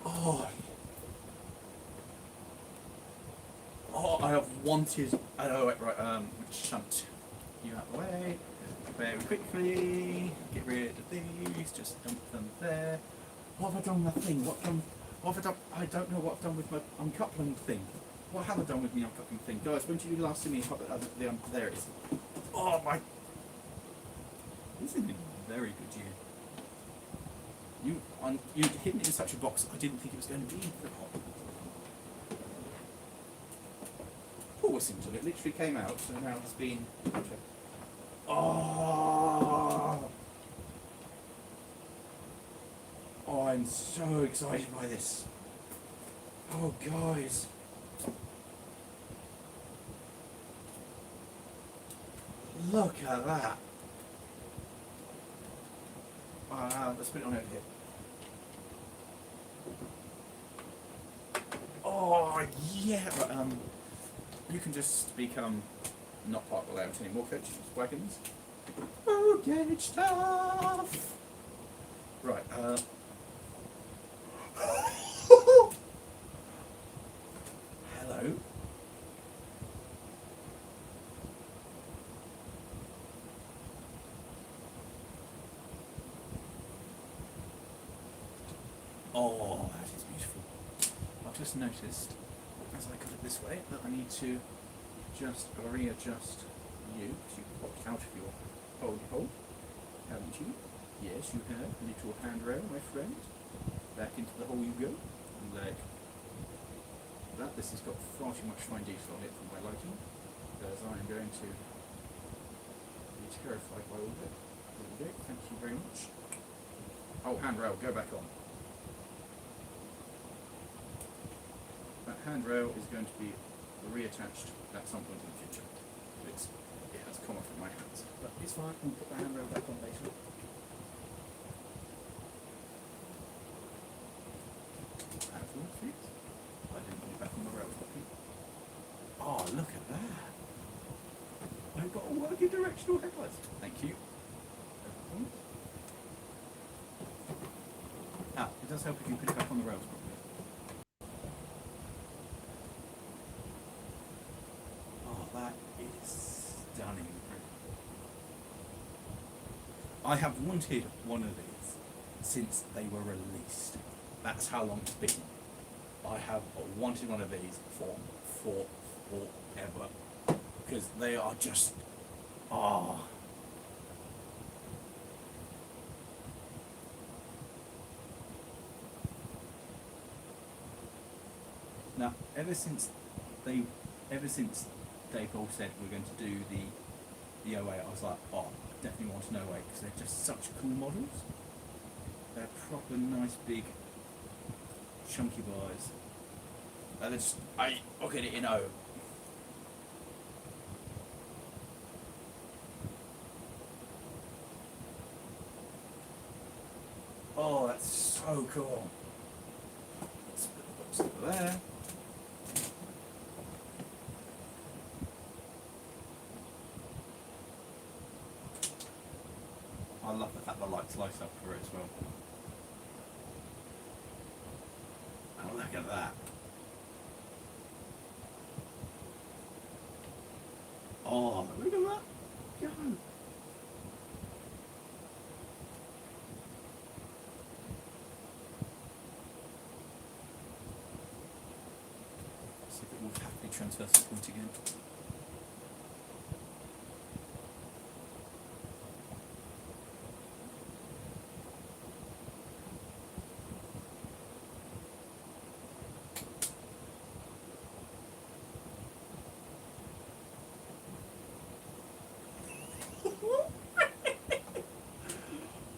Oh, I have wanted. I know, right. Shunt you out of the way. Very quickly. Get rid of these. Just dump them there. What have I done with my thing? What have I done? I don't know what I've done with my uncoupling thing. What have I done with my uncoupling thing? Guys, when did you last see me? There it is. Oh my. This has been very good year. You'd hidden it in such a box that I didn't think it was going to be the hot. Poor Sims of it literally came out, so now it's been. Oh, I'm so excited by this. Oh, guys. Look at that. Let's put it on over here. Oh, yeah. You can just become not part of the layout anymore, coach. Wagons. Okay, stuff. Right. Hello. Oh, that is beautiful. I've just noticed, as I got it this way, that I need to just readjust you, because you popped out of your holy hole, haven't you? Yes, you have. Little handrail, my friend. Back into the hole you go. Like that. This has got far too much fine detail on it for my liking, because I am going to be terrified by all of it. There we go. Thank you very much. Oh, handrail, go back on. That handrail is going to be reattached at some point in the future. It has come off in my hands. But it's fine, we'll put the handrail back on later. That's all fixed. I didn't put it back on the rail properly. Oh, look at that. I've got a working directional headlights. Thank you. Ah, it does help if you put it back on the rails properly. That is stunning. I have wanted one of these since they were released. That's how long it's been. I have wanted one of these for forever. Because they are just, oh. Now, ever since they've all said we're going to do the 08, I was like, oh, I definitely want an 08 because they're just such cool models. They're proper nice big chunky boys. And they're just, look at it in O. Oh, that's so cool. Let's put the box over there. I love the fact the lights light up for it as well. And look at that. Oh, look at that. Go. See if it will happily transfer to the point again.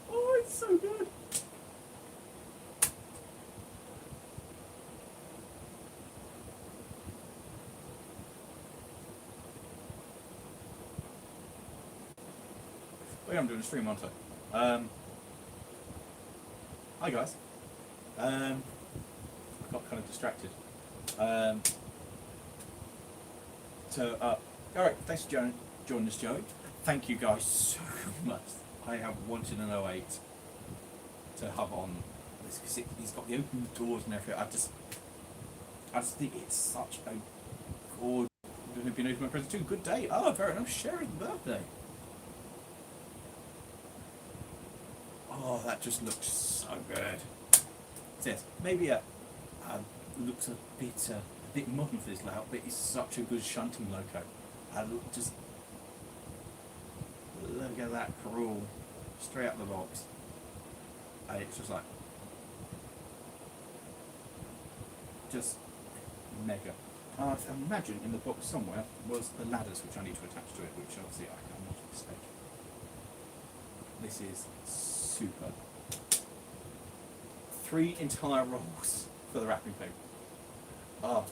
Oh, it's so good. Oh yeah, I'm doing a stream, aren't I? Hi guys. I got kind of distracted. Alright, thanks for joining us, Joey. Thank you guys so much. I have wanted an 08 to have on this because he's got the open doors and everything. I just think it's such a good. Have been opening my present too. Good day. Oh, very nice. Sherry's birthday. Oh, that just looks so good. It says maybe looks a bit modern for this layout, but it's such a good shunting loco. Just look at that crawl straight up the box. And it's just like just mega. I imagine in the box somewhere was the ladders which I need to attach to it, which obviously I cannot mistake. This is super. 3 entire rolls for the wrapping paper. Oh,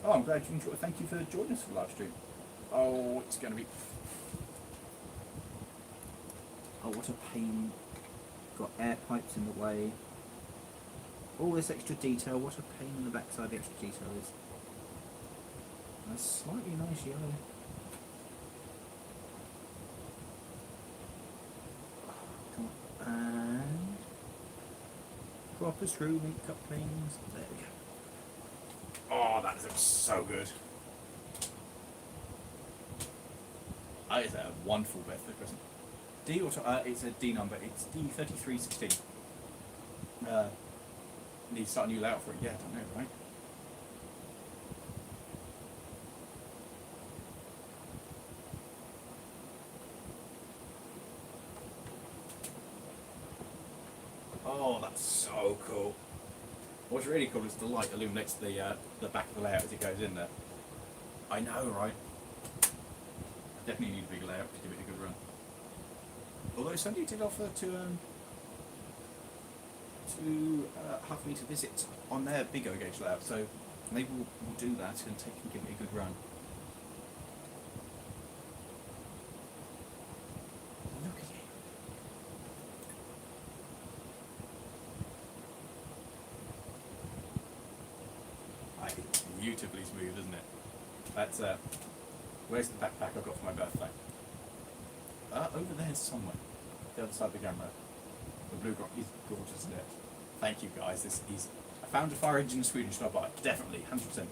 I'm glad you enjoyed. Thank you for joining us for the live stream. Oh, it's going to be. Oh, what a pain. Got air pipes in the way. All this extra detail. What a pain in the backside the extra detail is. A slightly nice yellow. Come on. And proper screw link couplings. There we go. Oh, that looks so good. That is a wonderful birthday present. D or it's a D number. It's D3316. need to start a new layout for it. Yeah, I don't know, right? Oh, that's so cool. What's really cool is the light illuminates the back of the layout as it goes in there. I know, right? I definitely need a big layout to give it a good run. Although somebody did offer to have me to visit on their bigger gauge layout, so maybe we'll do that and give it a good run. Look at it. It's beautifully smooth, isn't it? That's where's the backpack I got for my birthday? Over there somewhere. The other side of the camera. The blue rock is gorgeous, isn't it? Thank you guys. This is. I found a fire engine in Sweden. Should I buy it? Definitely, 100%.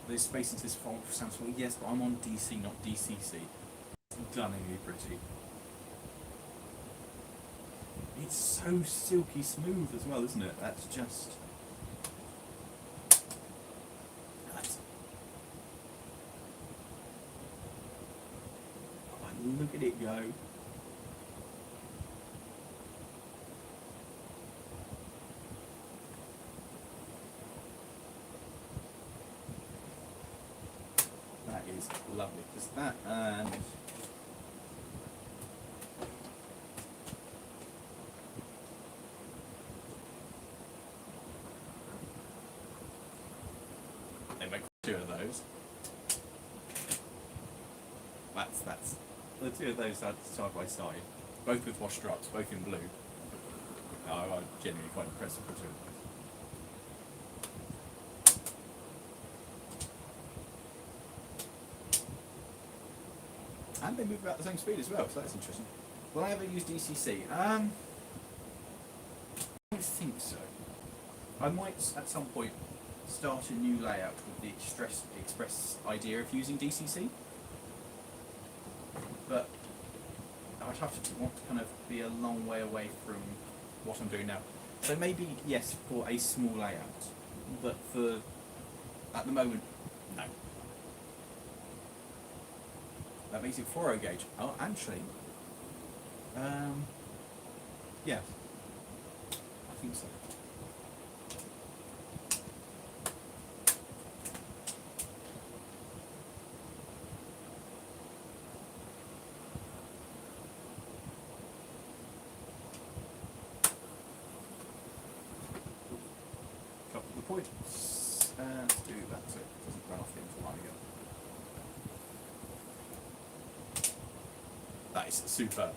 There's space into this font for Samsung. Yes, but I'm on DC, not DCC. Stunningly pretty. It's so silky smooth as well, isn't it? That's just. Look at it go. That is lovely. Just that and they make 2 of those. That's the 2 of those side by side, both with wash stripes, both in blue. I'm genuinely quite impressed with the 2 of those. And they move about the same speed as well, so that's interesting. Will I ever use DCC? I don't think so. I might at some point start a new layout with the express idea of using DCC. But I'd have to want to kind of be a long way away from what I'm doing now. So maybe, yes, for a small layout, but at the moment, no. That makes it 4.0 gauge. Oh, actually, yeah, I think so. Let's do that so it doesn't run off the line again. That is superb.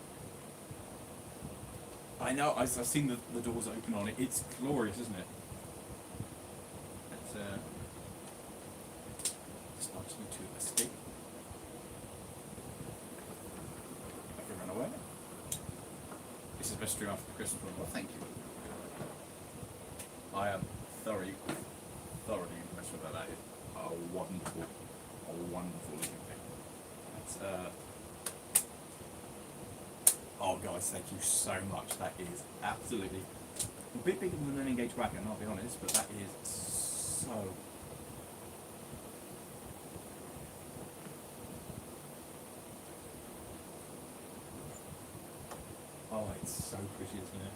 I know, I've seen the doors open on it. It's glorious, isn't it? Let's start to escape. I can run away. This is best stream after the Christmas one. Well, thank you. I am thoroughly impressed with that. That is a wonderful looking thing. That's, oh guys, thank you so much. That is absolutely a bit bigger than an Engage wagon, I'll be honest, but that is so. Oh, it's so pretty, isn't it?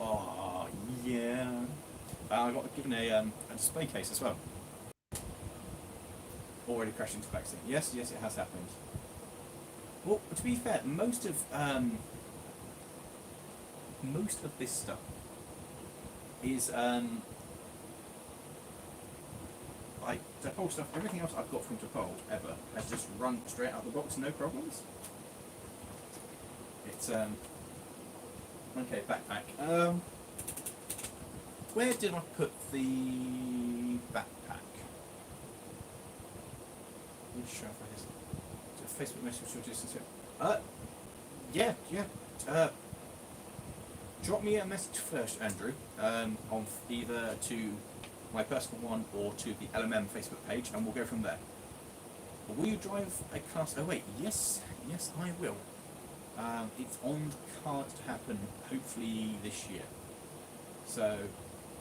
Oh, yeah. I got given a display case as well. Already crashed into vaccine. Yes, it has happened. Well, to be fair, most of this stuff is like Depol stuff. Everything else I've got from Depol ever has just run straight out of the box, no problems. It's okay, backpack. Where did I put the backpack? Let me show if I Facebook message or distance here. Yeah. Drop me a message first, Andrew, on either to my personal one or to the LMM Facebook page, and we'll go from there. Will you drive a class? Oh wait, yes, I will. It's on the cards to happen hopefully this year. So,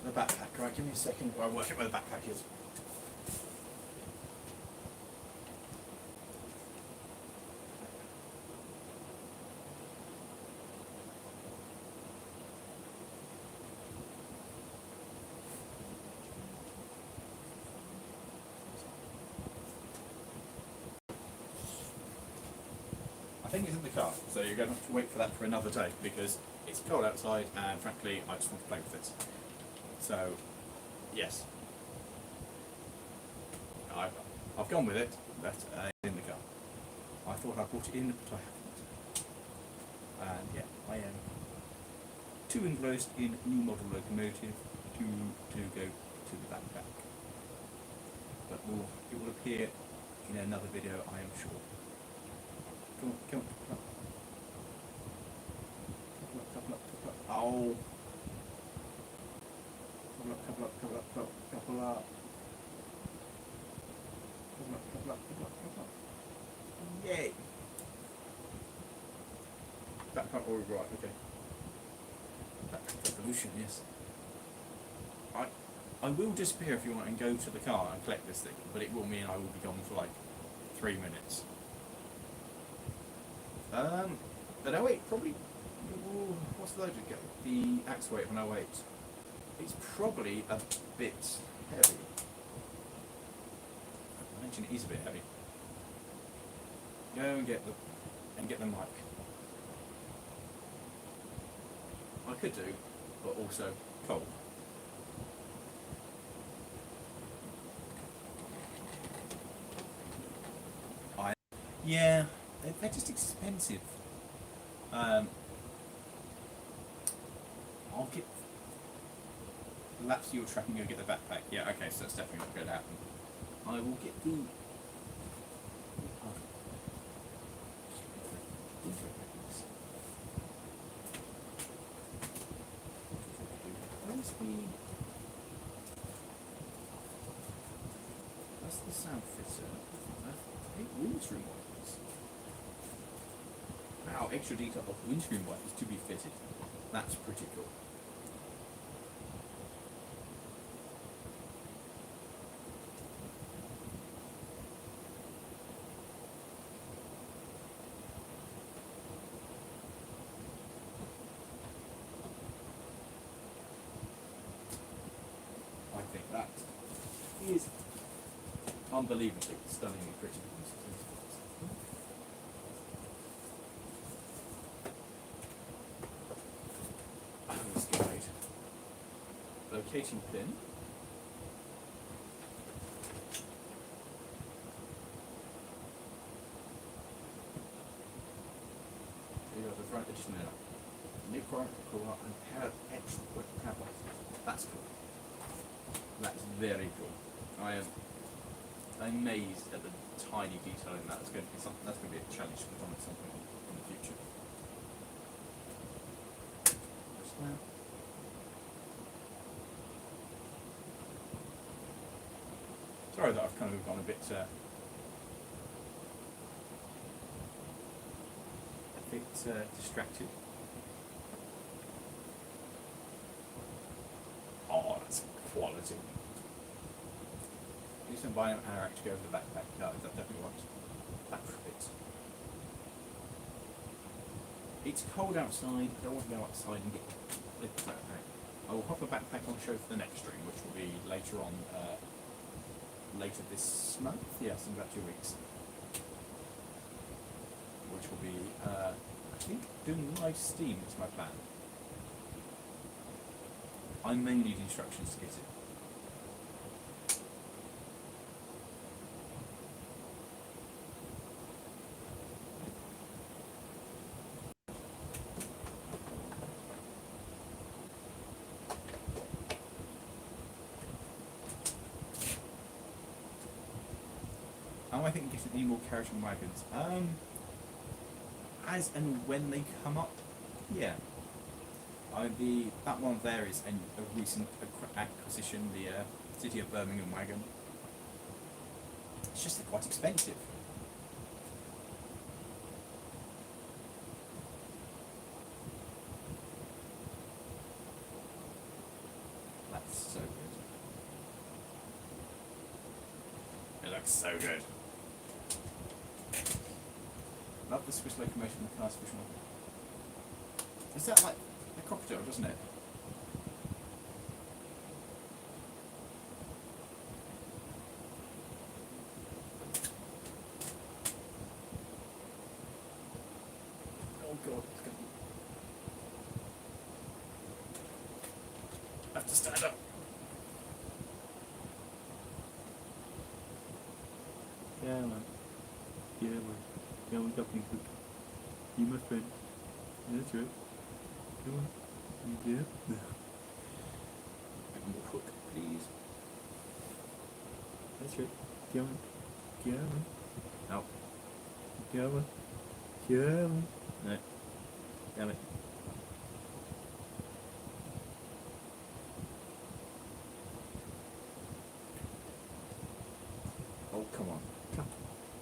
the backpack, right, give me a second while I work out where the backpack is. I think it's in the car, so you're going to have to wait for that for another day because it's cold outside and frankly I just want to play with it. So, yes. I've gone with it, but it's in the car. I thought I brought it in, but I haven't. And yeah, I am too engrossed in new model locomotive to go to the backpack. But it will appear in another video, I am sure. Come on, come on, come on. Couple up. Oh. Couple up. Couple up. Yay! Backpack all right, okay. Backpack evolution, yes. I will disappear if you want and go to the car and collect this thing, but it will mean I will be gone for like 3 minutes. But 08 probably. Ooh, what's the load go? The axe weight on 08. It's probably a bit heavy. I mentioned it is a bit heavy. Go and get the mic. I could do, but also cold. Yeah, they're just expensive. I'll get lapse your track and go get the backpack. Yeah, okay, so that's definitely not going to happen. I will get the. That's the sound fitter. I think windscreen wipers. Wow, extra detail of windscreen wipers to be fitted. That's pretty cool. I think that is unbelievably stunningly pretty. This guide. Locating pin. You got the front edition now. Nicor, Core, and Padlock. That's cool. That's very cool. I am amazed at the tiny detail in that. That's going to be something. That's going to be a challenge to put on at some point in the future. Just now. Sorry that I've kind of gone a bit distracted. Oh, that's quality. At least I'm buying an hour to go over the backpack. No, that definitely works. That fits. It's cold outside. I don't want to go outside and get the backpack. I will hop a backpack on show for the next stream, which will be later on, later this month. Yes, in about 2 weeks. Which will be, I think, doing live Steam is my plan. I may need instructions to get it. Am I thinking getting any more carriage and wagons? As and when they come up, yeah. That one there is a recent acquisition, the City of Birmingham wagon. It's just quite expensive. looks so good. Love the Swiss locomotion and the cast fish model. Is that like a crocodile, doesn't it? Oh god, it's gonna... I have to stand up. Yeah, man. Yeah, man. Yeah, we got you. You, my friend. That's right. Come on. Yeah. More hook, please. That's right. Come on. Come on. No. Come on. Come on. No. Damn it. Oh, come on.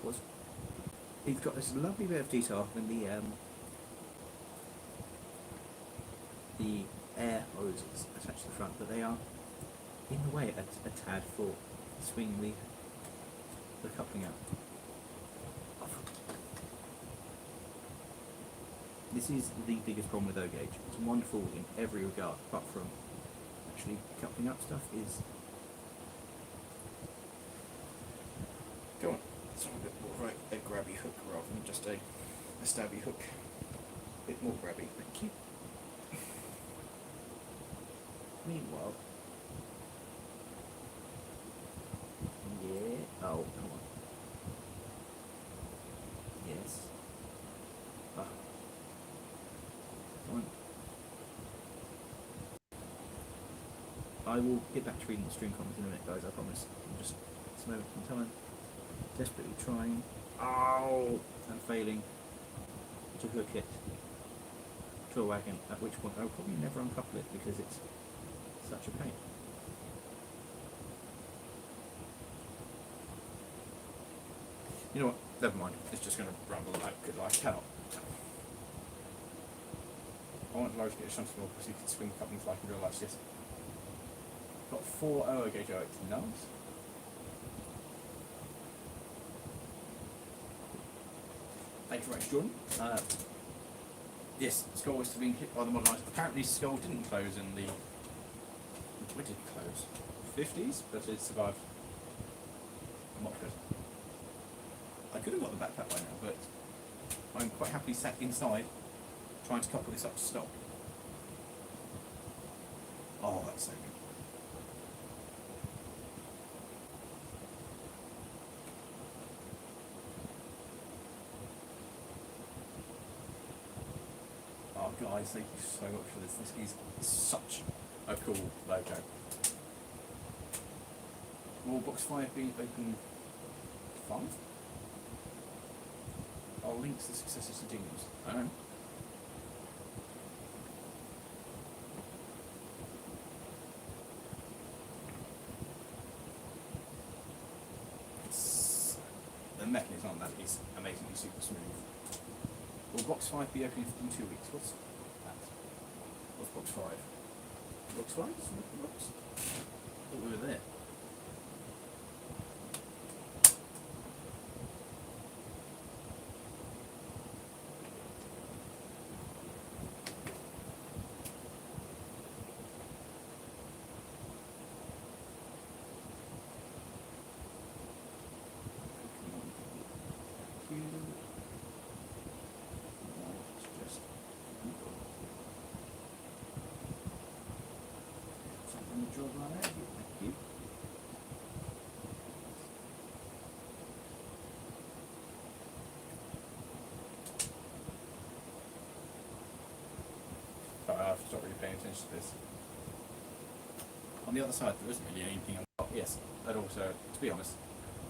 What's... He's got this lovely bit of detail in the air hoses attached to the front, but they are, in a way, a tad for swinging the coupling out. This is the biggest problem with O gauge. It's wonderful in every regard, apart from actually coupling up stuff is... Go on. It's a bit more of a grabby hook rather than just a stabby hook. A bit more grabby. Thank you. Meanwhile... Yeah... Oh, come on. Yes. Ah. Come on. I will get back to reading the string comments in a minute, guys, I promise. I'm just slowing some time. Desperately trying. Oh! And failing to hook it to a wagon, at which point I'll probably never uncouple it because it's such a pain. You know what? Never mind. It's just going to rumble like good. I cannot. I want Lawrie to get a shunt more because he can swing couplings like in real life. Yes. Got 4 OO gauge OX nubs. Thank you very much, Jordan. Yes, Skull was being hit by the modernised. Apparently, Skull didn't close in the. Where did it close? 50s, but it survived. Not good. I could have got the backpack by now, but I'm quite happily sat inside trying to couple this up to stop. Oh, that's so good. Oh, guys, thank you so much for this. This is such a cool logo. Will box 5 be open 5? I'll link to the successors to Hdmis. I don't know. The mechanism on that is amazingly super smooth. Will box 5 be opening in 2 weeks? What's that? What's box 5? Box 5? Box? I thought we were there. I have to stop really paying attention to this. On the other side, there isn't really anything on top. Yes, but also, to be honest,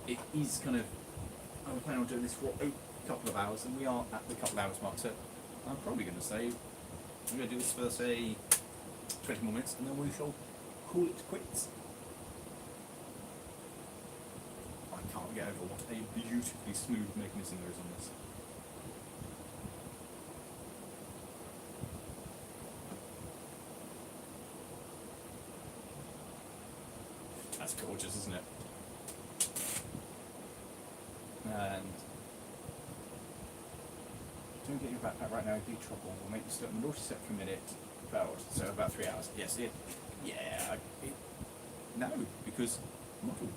it is kind of. I was planning on doing this for a couple of hours, and we are at the couple of hours mark. So I'm probably going to say I'm going to do this for say 20 more minutes, and then we shall call it quits. I can't get over what a beautifully smooth mechanism there is on this. That's gorgeous, isn't it? And don't get your backpack right now, it'd be trouble. We'll make you start the naughty step per minute, so about 3 hours. Yes, no, because model.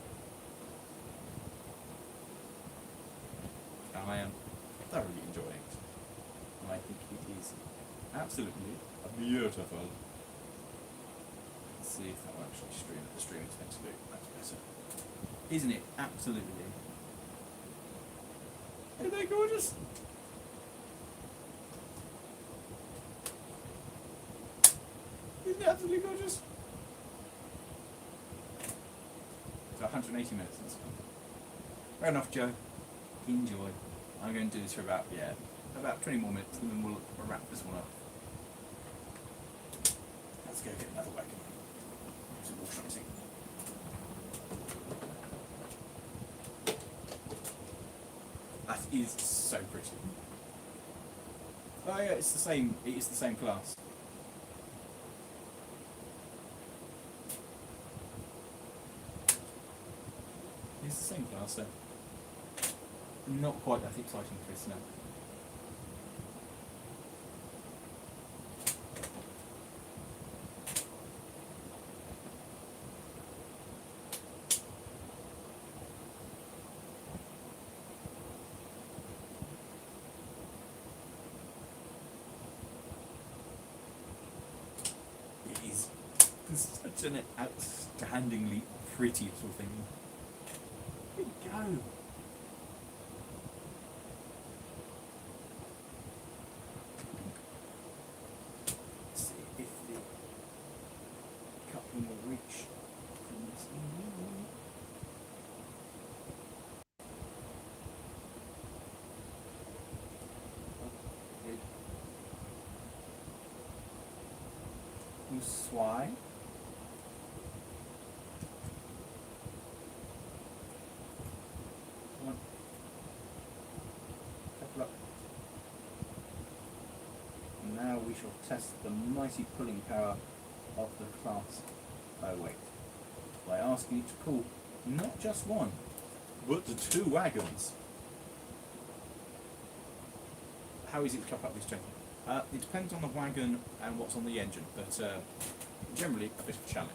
I am thoroughly enjoying it. I think it is absolutely beautiful. Let's see if that will actually stream at the stream it's meant to do. That's better. Isn't it absolutely? Isn't they gorgeous? Isn't it absolutely gorgeous? So 180 minutes. Fair enough, Joe. Enjoy. I'm going to do this for about 20 more minutes, and then we'll wrap this one up. Let's go get another wagon. Some more something. That is so pretty. Oh yeah, it's the same. It is the same class. It's the same class, so not quite that exciting for us now. It is such an outstandingly pretty little thing. Here we go. Let's see if the coupling will reach from this end. Swai. Come on. Couple up. Now we shall test the mighty pulling power of the class weight by asking you to pull not just one, but the 2 wagons. How easy to top up this gentleman? It depends on the wagon and what's on the engine, but generally a bit of a challenge.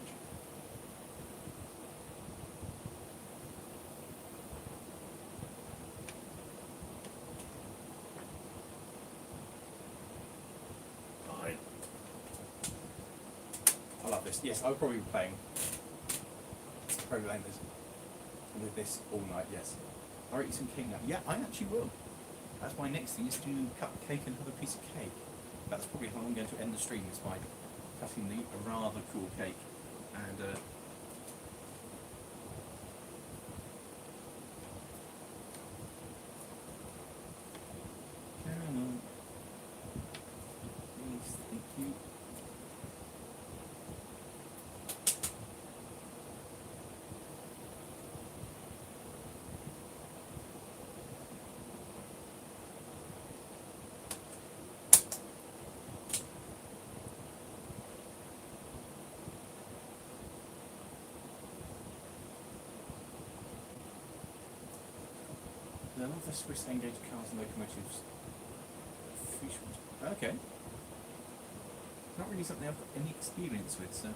Fine. I love this. Yes, I'll probably be playing this with this all night, yes. I'll eat some cake now. Yeah, I actually will. That's my next thing, is to cut cake and have a piece of cake. That's probably how I'm going to end the stream, is by cutting a rather cool cake and come on. Please, thank you. I love the Swiss engaged cars and locomotives. Okay. Not really something I've got any experience with, so.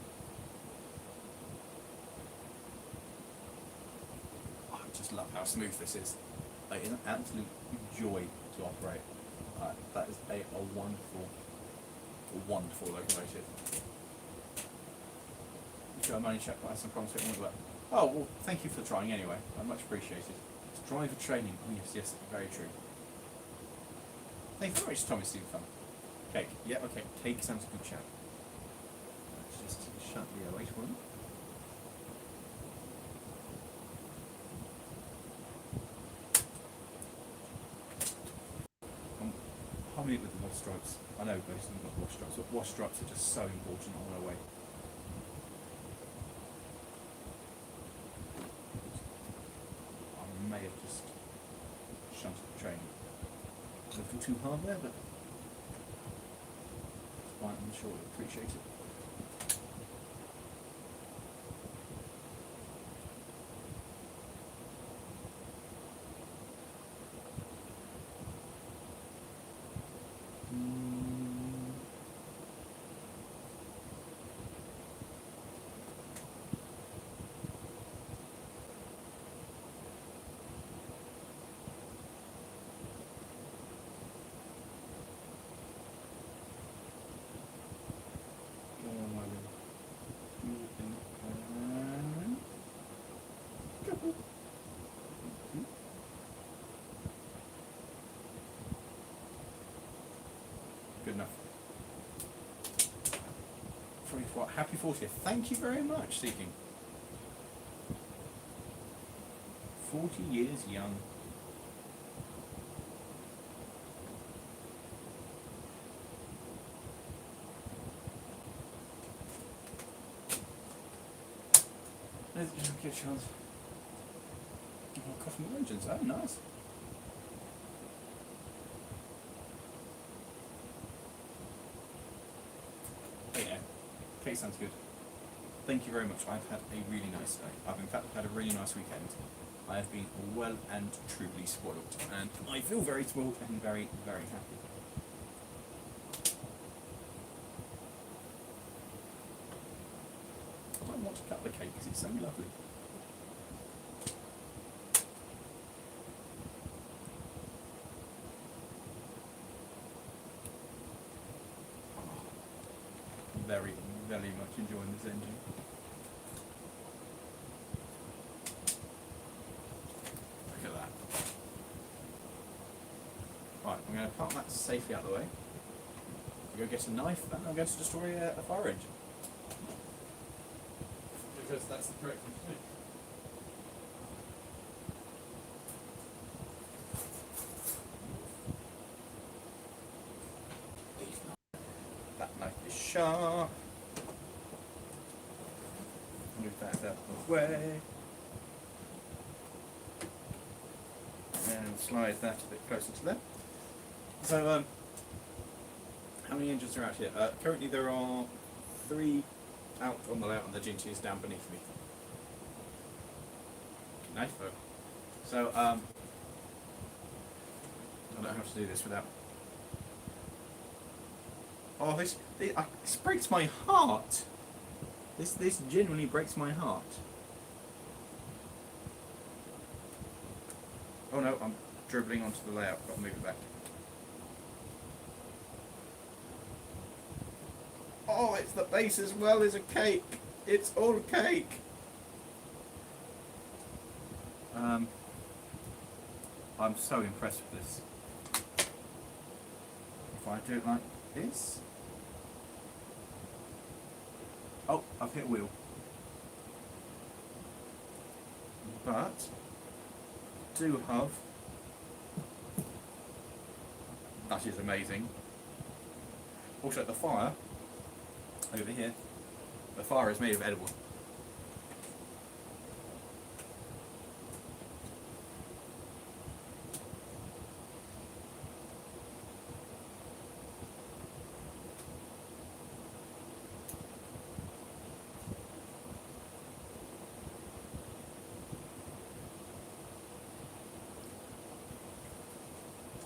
I just love how smooth this is. Like, it's an absolute joy to operate. That is a wonderful locomotive. Sure, I'm only check by some promise it won't work. Oh, well, thank you for trying anyway. I much appreciated. Driver training. Oh, yes, very true. Thank you very much, Thomas. Super fun. Cake. Yeah, okay. Cake sounds a good chat. Let's just shut the await one. I'm humming it with the wash stripes. I know most of them got wash stripes, but wash stripes are just so important on their way. I may have just shunted the train a little too hard there, but I'm sure you'll appreciate it. good enough. Happy 40th. Thank you very much, Seeking. 40 years young. There's a good chance. Oh, coffee and oranges. Oh, nice. Hey, yeah. Okay, sounds good. Thank you very much. I've had a really nice day. I've in fact had a really nice weekend. I have been well and truly spoiled, and I feel very spoiled and very, very happy. I don't want to cut the cake because it's so lovely. Very, very much enjoying this engine. Look at that. Right, I'm going to park that safely out of the way. Go get a knife, and I'm going to destroy a fire engine. Because that's the correct thing to do. That knife is sharp. Move that out of the way. And slide that a bit closer to there. So, how many engines are out here? Currently there are 3 out on the layout, and the GT is down beneath me. Knife though. So, I don't know how to do this without... Oh, this breaks my heart. This genuinely breaks my heart. Oh no, I'm dribbling onto the layout. Got to move it back. Oh, it's the base as well as a cake. It's all cake. I'm so impressed with this. If I do it like this. Oh, I've hit a wheel. But do have. That is amazing. Also, the fire over here. The fire is made of edible.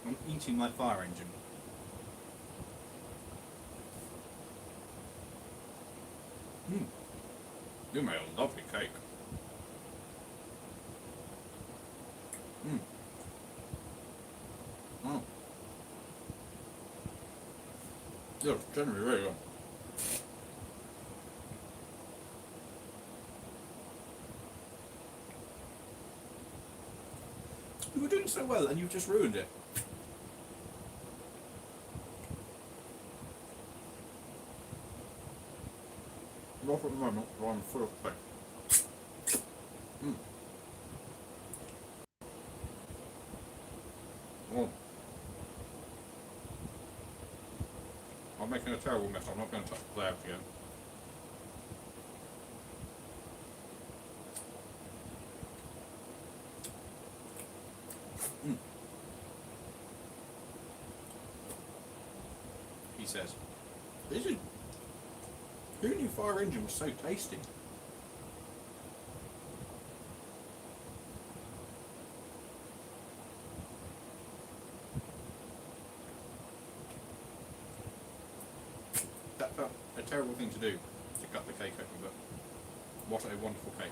I'm eating my fire engine. You made a lovely cake. You're generally really good. You were doing so well and you've just ruined it. Not at the moment, but I'm full of cake. Oh. I'm making a terrible mess. I'm not going to touch the layout again. He says, "This is who knew fire engine was so tasty?" That felt a terrible thing to do, to cut the cake open, but what a wonderful cake.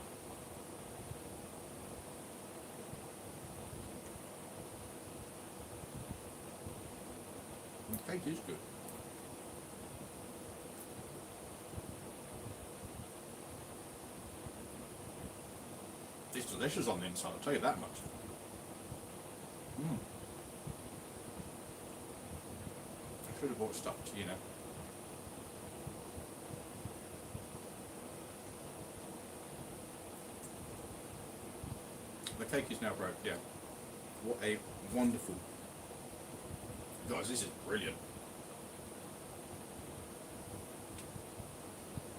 The cake is good. It's delicious on the inside, I'll tell you that much. should have bought stuff, you know. The cake is now broke, yeah. What a wonderful... Guys, this is brilliant.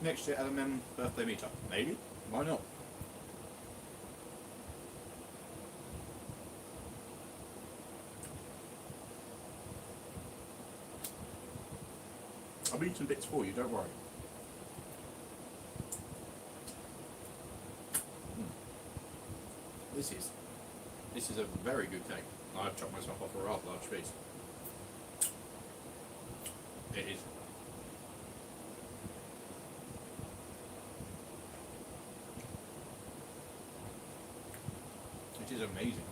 Next year, LMM birthday meetup. Maybe? Why not? I'll eat some bits for you, don't worry. This is a very good cake. I've chopped myself off a rather large piece. It is. It is amazing.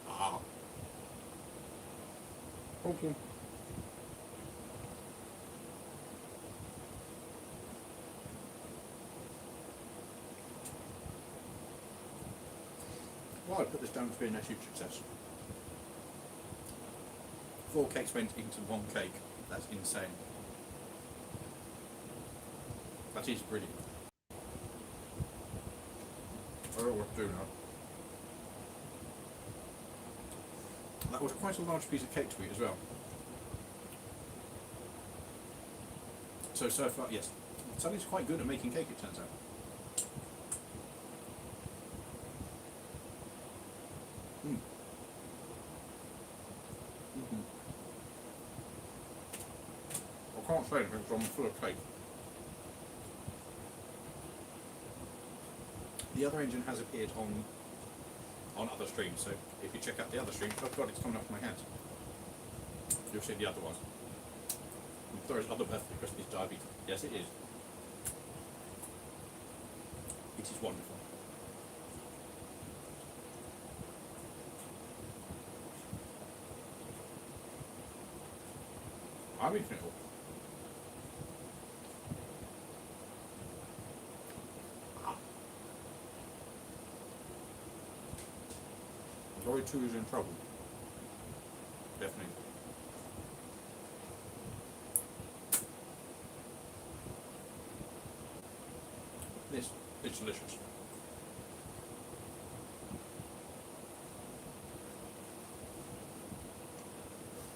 Ah. Okay. Well, I put this down to being a huge success. 4 cakes went into 1 cake. That's insane. That is brilliant. I don't know what to do now. That was quite a large piece of cake to eat as well. So far, yes. Sally's quite good at making cake, it turns out. I can't say anything because I'm full of cake. The other engine has appeared on other streams, so if you check out the other streams, oh god, it's coming off my hands. You'll see the other ones. And there is other birthday because it's diabetes. Yes, it is. It is wonderful. I'm eating it all. Lawrie 2 is in trouble. Definitely. It's delicious.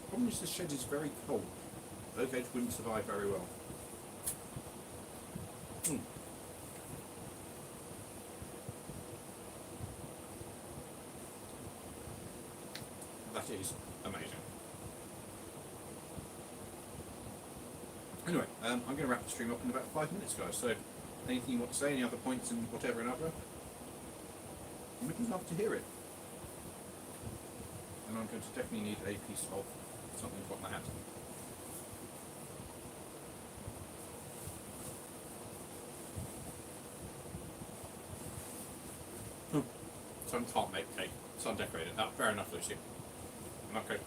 Problem is, this shed is very cold. Those eggs wouldn't survive very well. That is amazing. Anyway, I'm going to wrap the stream up in about 5 minutes, guys. So, anything you want to say, any other points and whatever and other, we'd love to hear it. And I'm going to definitely need a piece of something to put in my hat. Son can't make cake. Son decorated. Ah, fair enough, Lucy. Okay.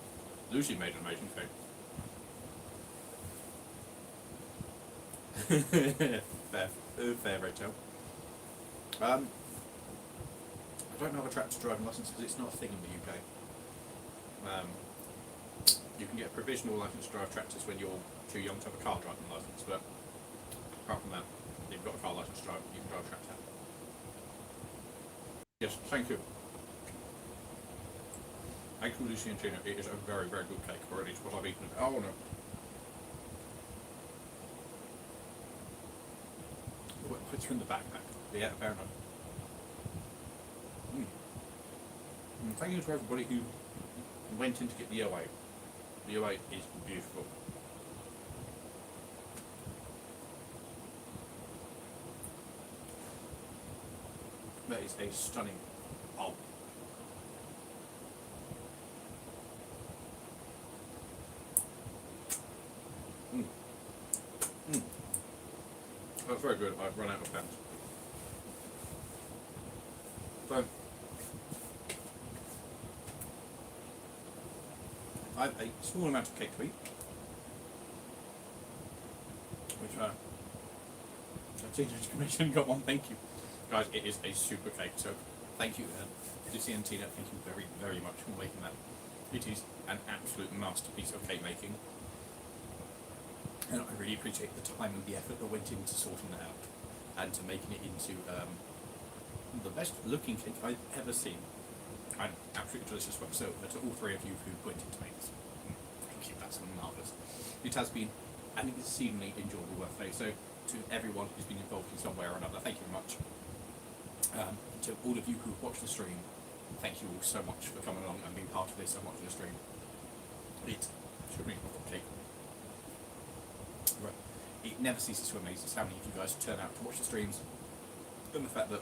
Lucy made an amazing cake. fair, Rachel. I don't have a tractor driving licence because it's not a thing in the UK. You can get a provisional licence to drive tractors when you're too young to have a car driving licence, but apart from that, if you've got a car licence to drive, you can drive a tractor. Yes, thank you. Thank you, Lucy and Tina. It is a very, very good cake, or at least what I've eaten. Oh no. Oh, it fits in the backpack. Yeah, fair enough. And thank you to everybody who went in to get the 08. The 08 is beautiful. That is a stunning bulb. That's very good. I've run out of pens. So, I have a small amount of cake to eat, which a teenage commission got one, thank you. guys, it is a super cake. So thank you, Lucy and Tina. Thank you very, very much for making that. It is an absolute masterpiece of cake making, and I really appreciate the time and the effort that went into sorting that out and to making it into the best looking cake I've ever seen. And absolutely delicious one. So to all three of you who went into making this, thank you. That's marvellous. It has been an exceedingly enjoyable birthday. So to everyone who's been involved in some way or another, thank you very much. To all of you who watched the stream, thank you all so much for coming along and being part of this and watching the stream. It should be a cake. Right. It never ceases to amaze us how many of you guys turn out to watch the streams, and the fact that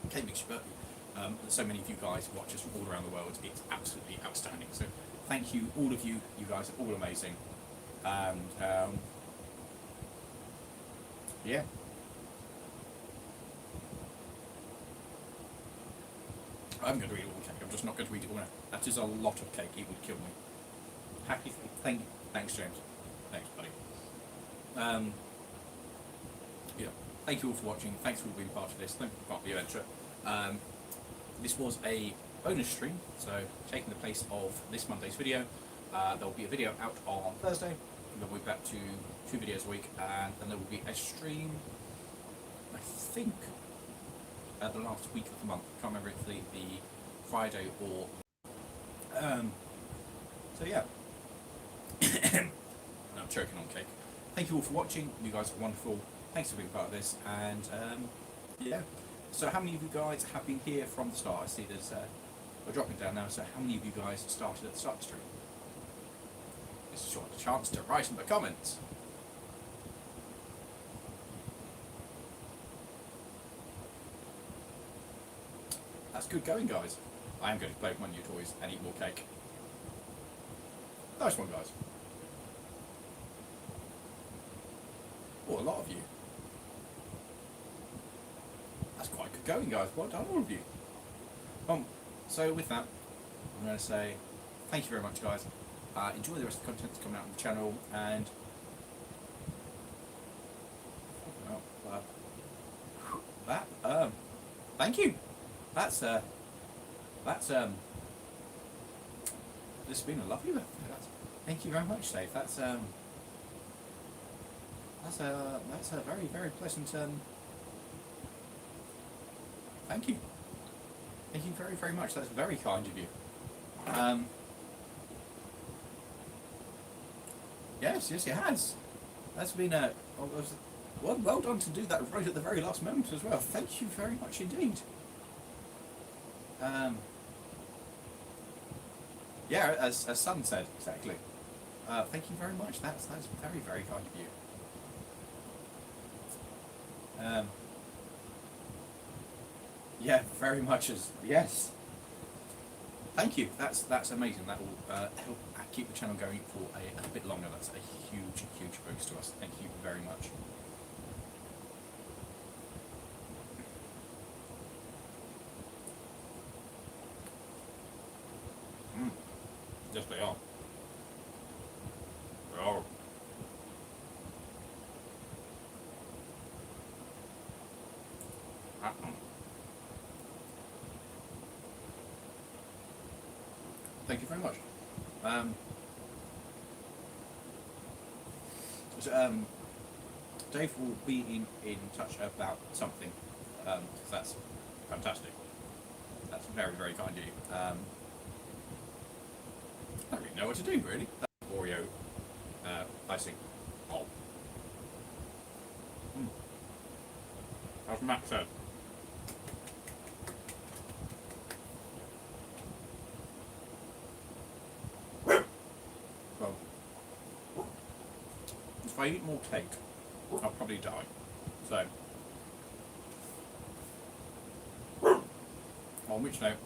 cake makes your birthday. So many of you guys watch us from all around the world. It's absolutely outstanding. So thank you, all of you. You guys are all amazing. And yeah. I'm going to eat all the cake. I'm just not going to eat it all now. That is a lot of cake. It would kill me. Happy. Thank you. Thanks, James. Thanks, buddy. Yeah. Thank you all for watching. Thanks for being part of this. Thank you for part of the adventure. This was a bonus stream, so taking the place of this Monday's video. There will be a video out on Thursday, and then we'll be back to 2 videos a week, and then there will be a stream, I think, the last week of the month. I can't remember if it's the Friday or... so yeah. And I'm choking on cake. Thank you all for watching. You guys are wonderful. Thanks for being part of this, and yeah. So how many of you guys have been here from the start? I see there's, we're dropping down now, so how many of you guys started at the start of the stream? This is your chance to write in the comments. That's good going, guys. I am going to play with my new toys and eat more cake. Nice one, guys. Oh, a lot of you. That's quite good going, guys. Well done, all of you. So with that, I'm going to say thank you very much, guys. Enjoy the rest of the content that's coming out on the channel, and thank you. That's this has been a lovely birthday. Thank you very much, Dave. That's a very, very pleasant thank you. Thank you very, very much. That's very kind of you. Yes, it has. That's been well done to do that right at the very last moment as well. Thank you very much indeed. Yeah, as Sun said, exactly. Thank you very much. That's very, very kind of you. Yeah, very much as yes. Thank you. That's amazing. That will help keep the channel going for a bit longer. That's a huge, huge boost to us. Thank you very much. Yes, they are. They are. Thank you very much. Dave will be in touch about something. That's fantastic. That's very, very kind of you. I don't really know what to do, really. That's Oreo icing. Oh. As Matt said. Well, if I eat more cake, I'll probably die. So, on which note,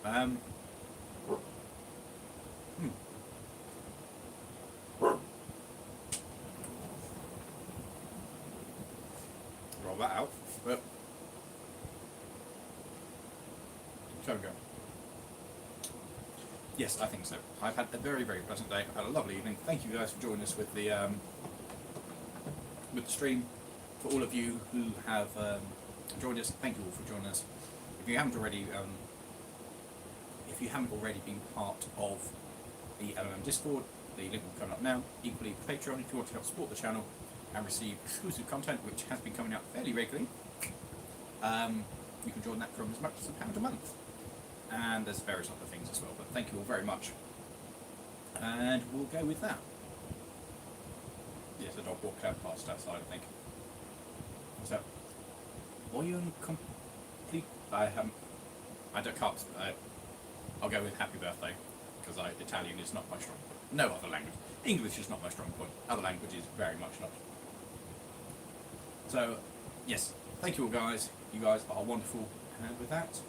roll that out, but so go. Yes, I think so. I've had a very, very pleasant day. I've had a lovely evening. Thank you guys for joining us with the stream. For all of you who have joined us, thank you all for joining us. If you haven't already, been part of the LMM Discord, the link will come up now. Equally, Patreon if you want to help support the channel and receive exclusive content, which has been coming out fairly regularly. You can join that from as much as £1 a month. And there's various other things as well, but thank you all very much. And we'll go with that. Yes, a dog walked out past outside, I think. So, are you in complete? I can't. I'll go with happy birthday, because Italian is not my strong point. No other language. English is not my strong point. Other languages very much not. So, yes, thank you all guys. You guys are wonderful. And with that,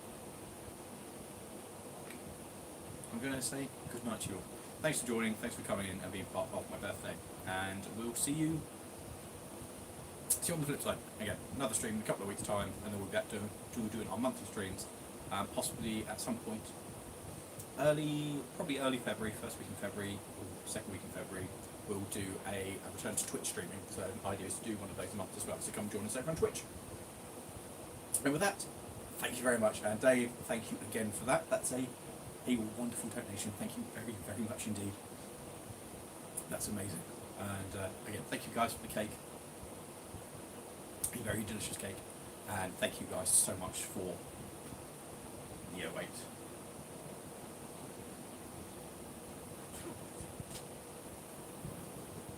I'm going to say good night to you all. Thanks for joining, thanks for coming in and being part of my birthday. And we'll see you on the flip side. Again, another stream in a couple of weeks' time, and then we'll get to doing our monthly streams, possibly at some point. Probably early February, first week in February, or second week in February, we'll do a return to Twitch streaming. So the idea is to do one of those a month as well, so come join us over on Twitch. And with that, thank you very much. And Dave, thank you again for that. That's a wonderful donation. Thank you very, very much indeed. That's amazing. And again, thank you guys for the cake. A very delicious cake. And thank you guys so much for the wait.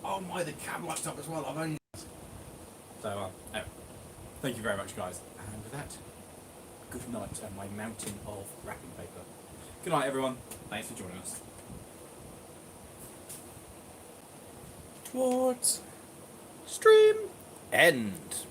Oh my, the cam lights up as well. I've only. So, anyway, thank you very much, guys. And with that, good night and my mountain of wrapping paper. Good night, everyone. Thanks for joining us. Towards stream end.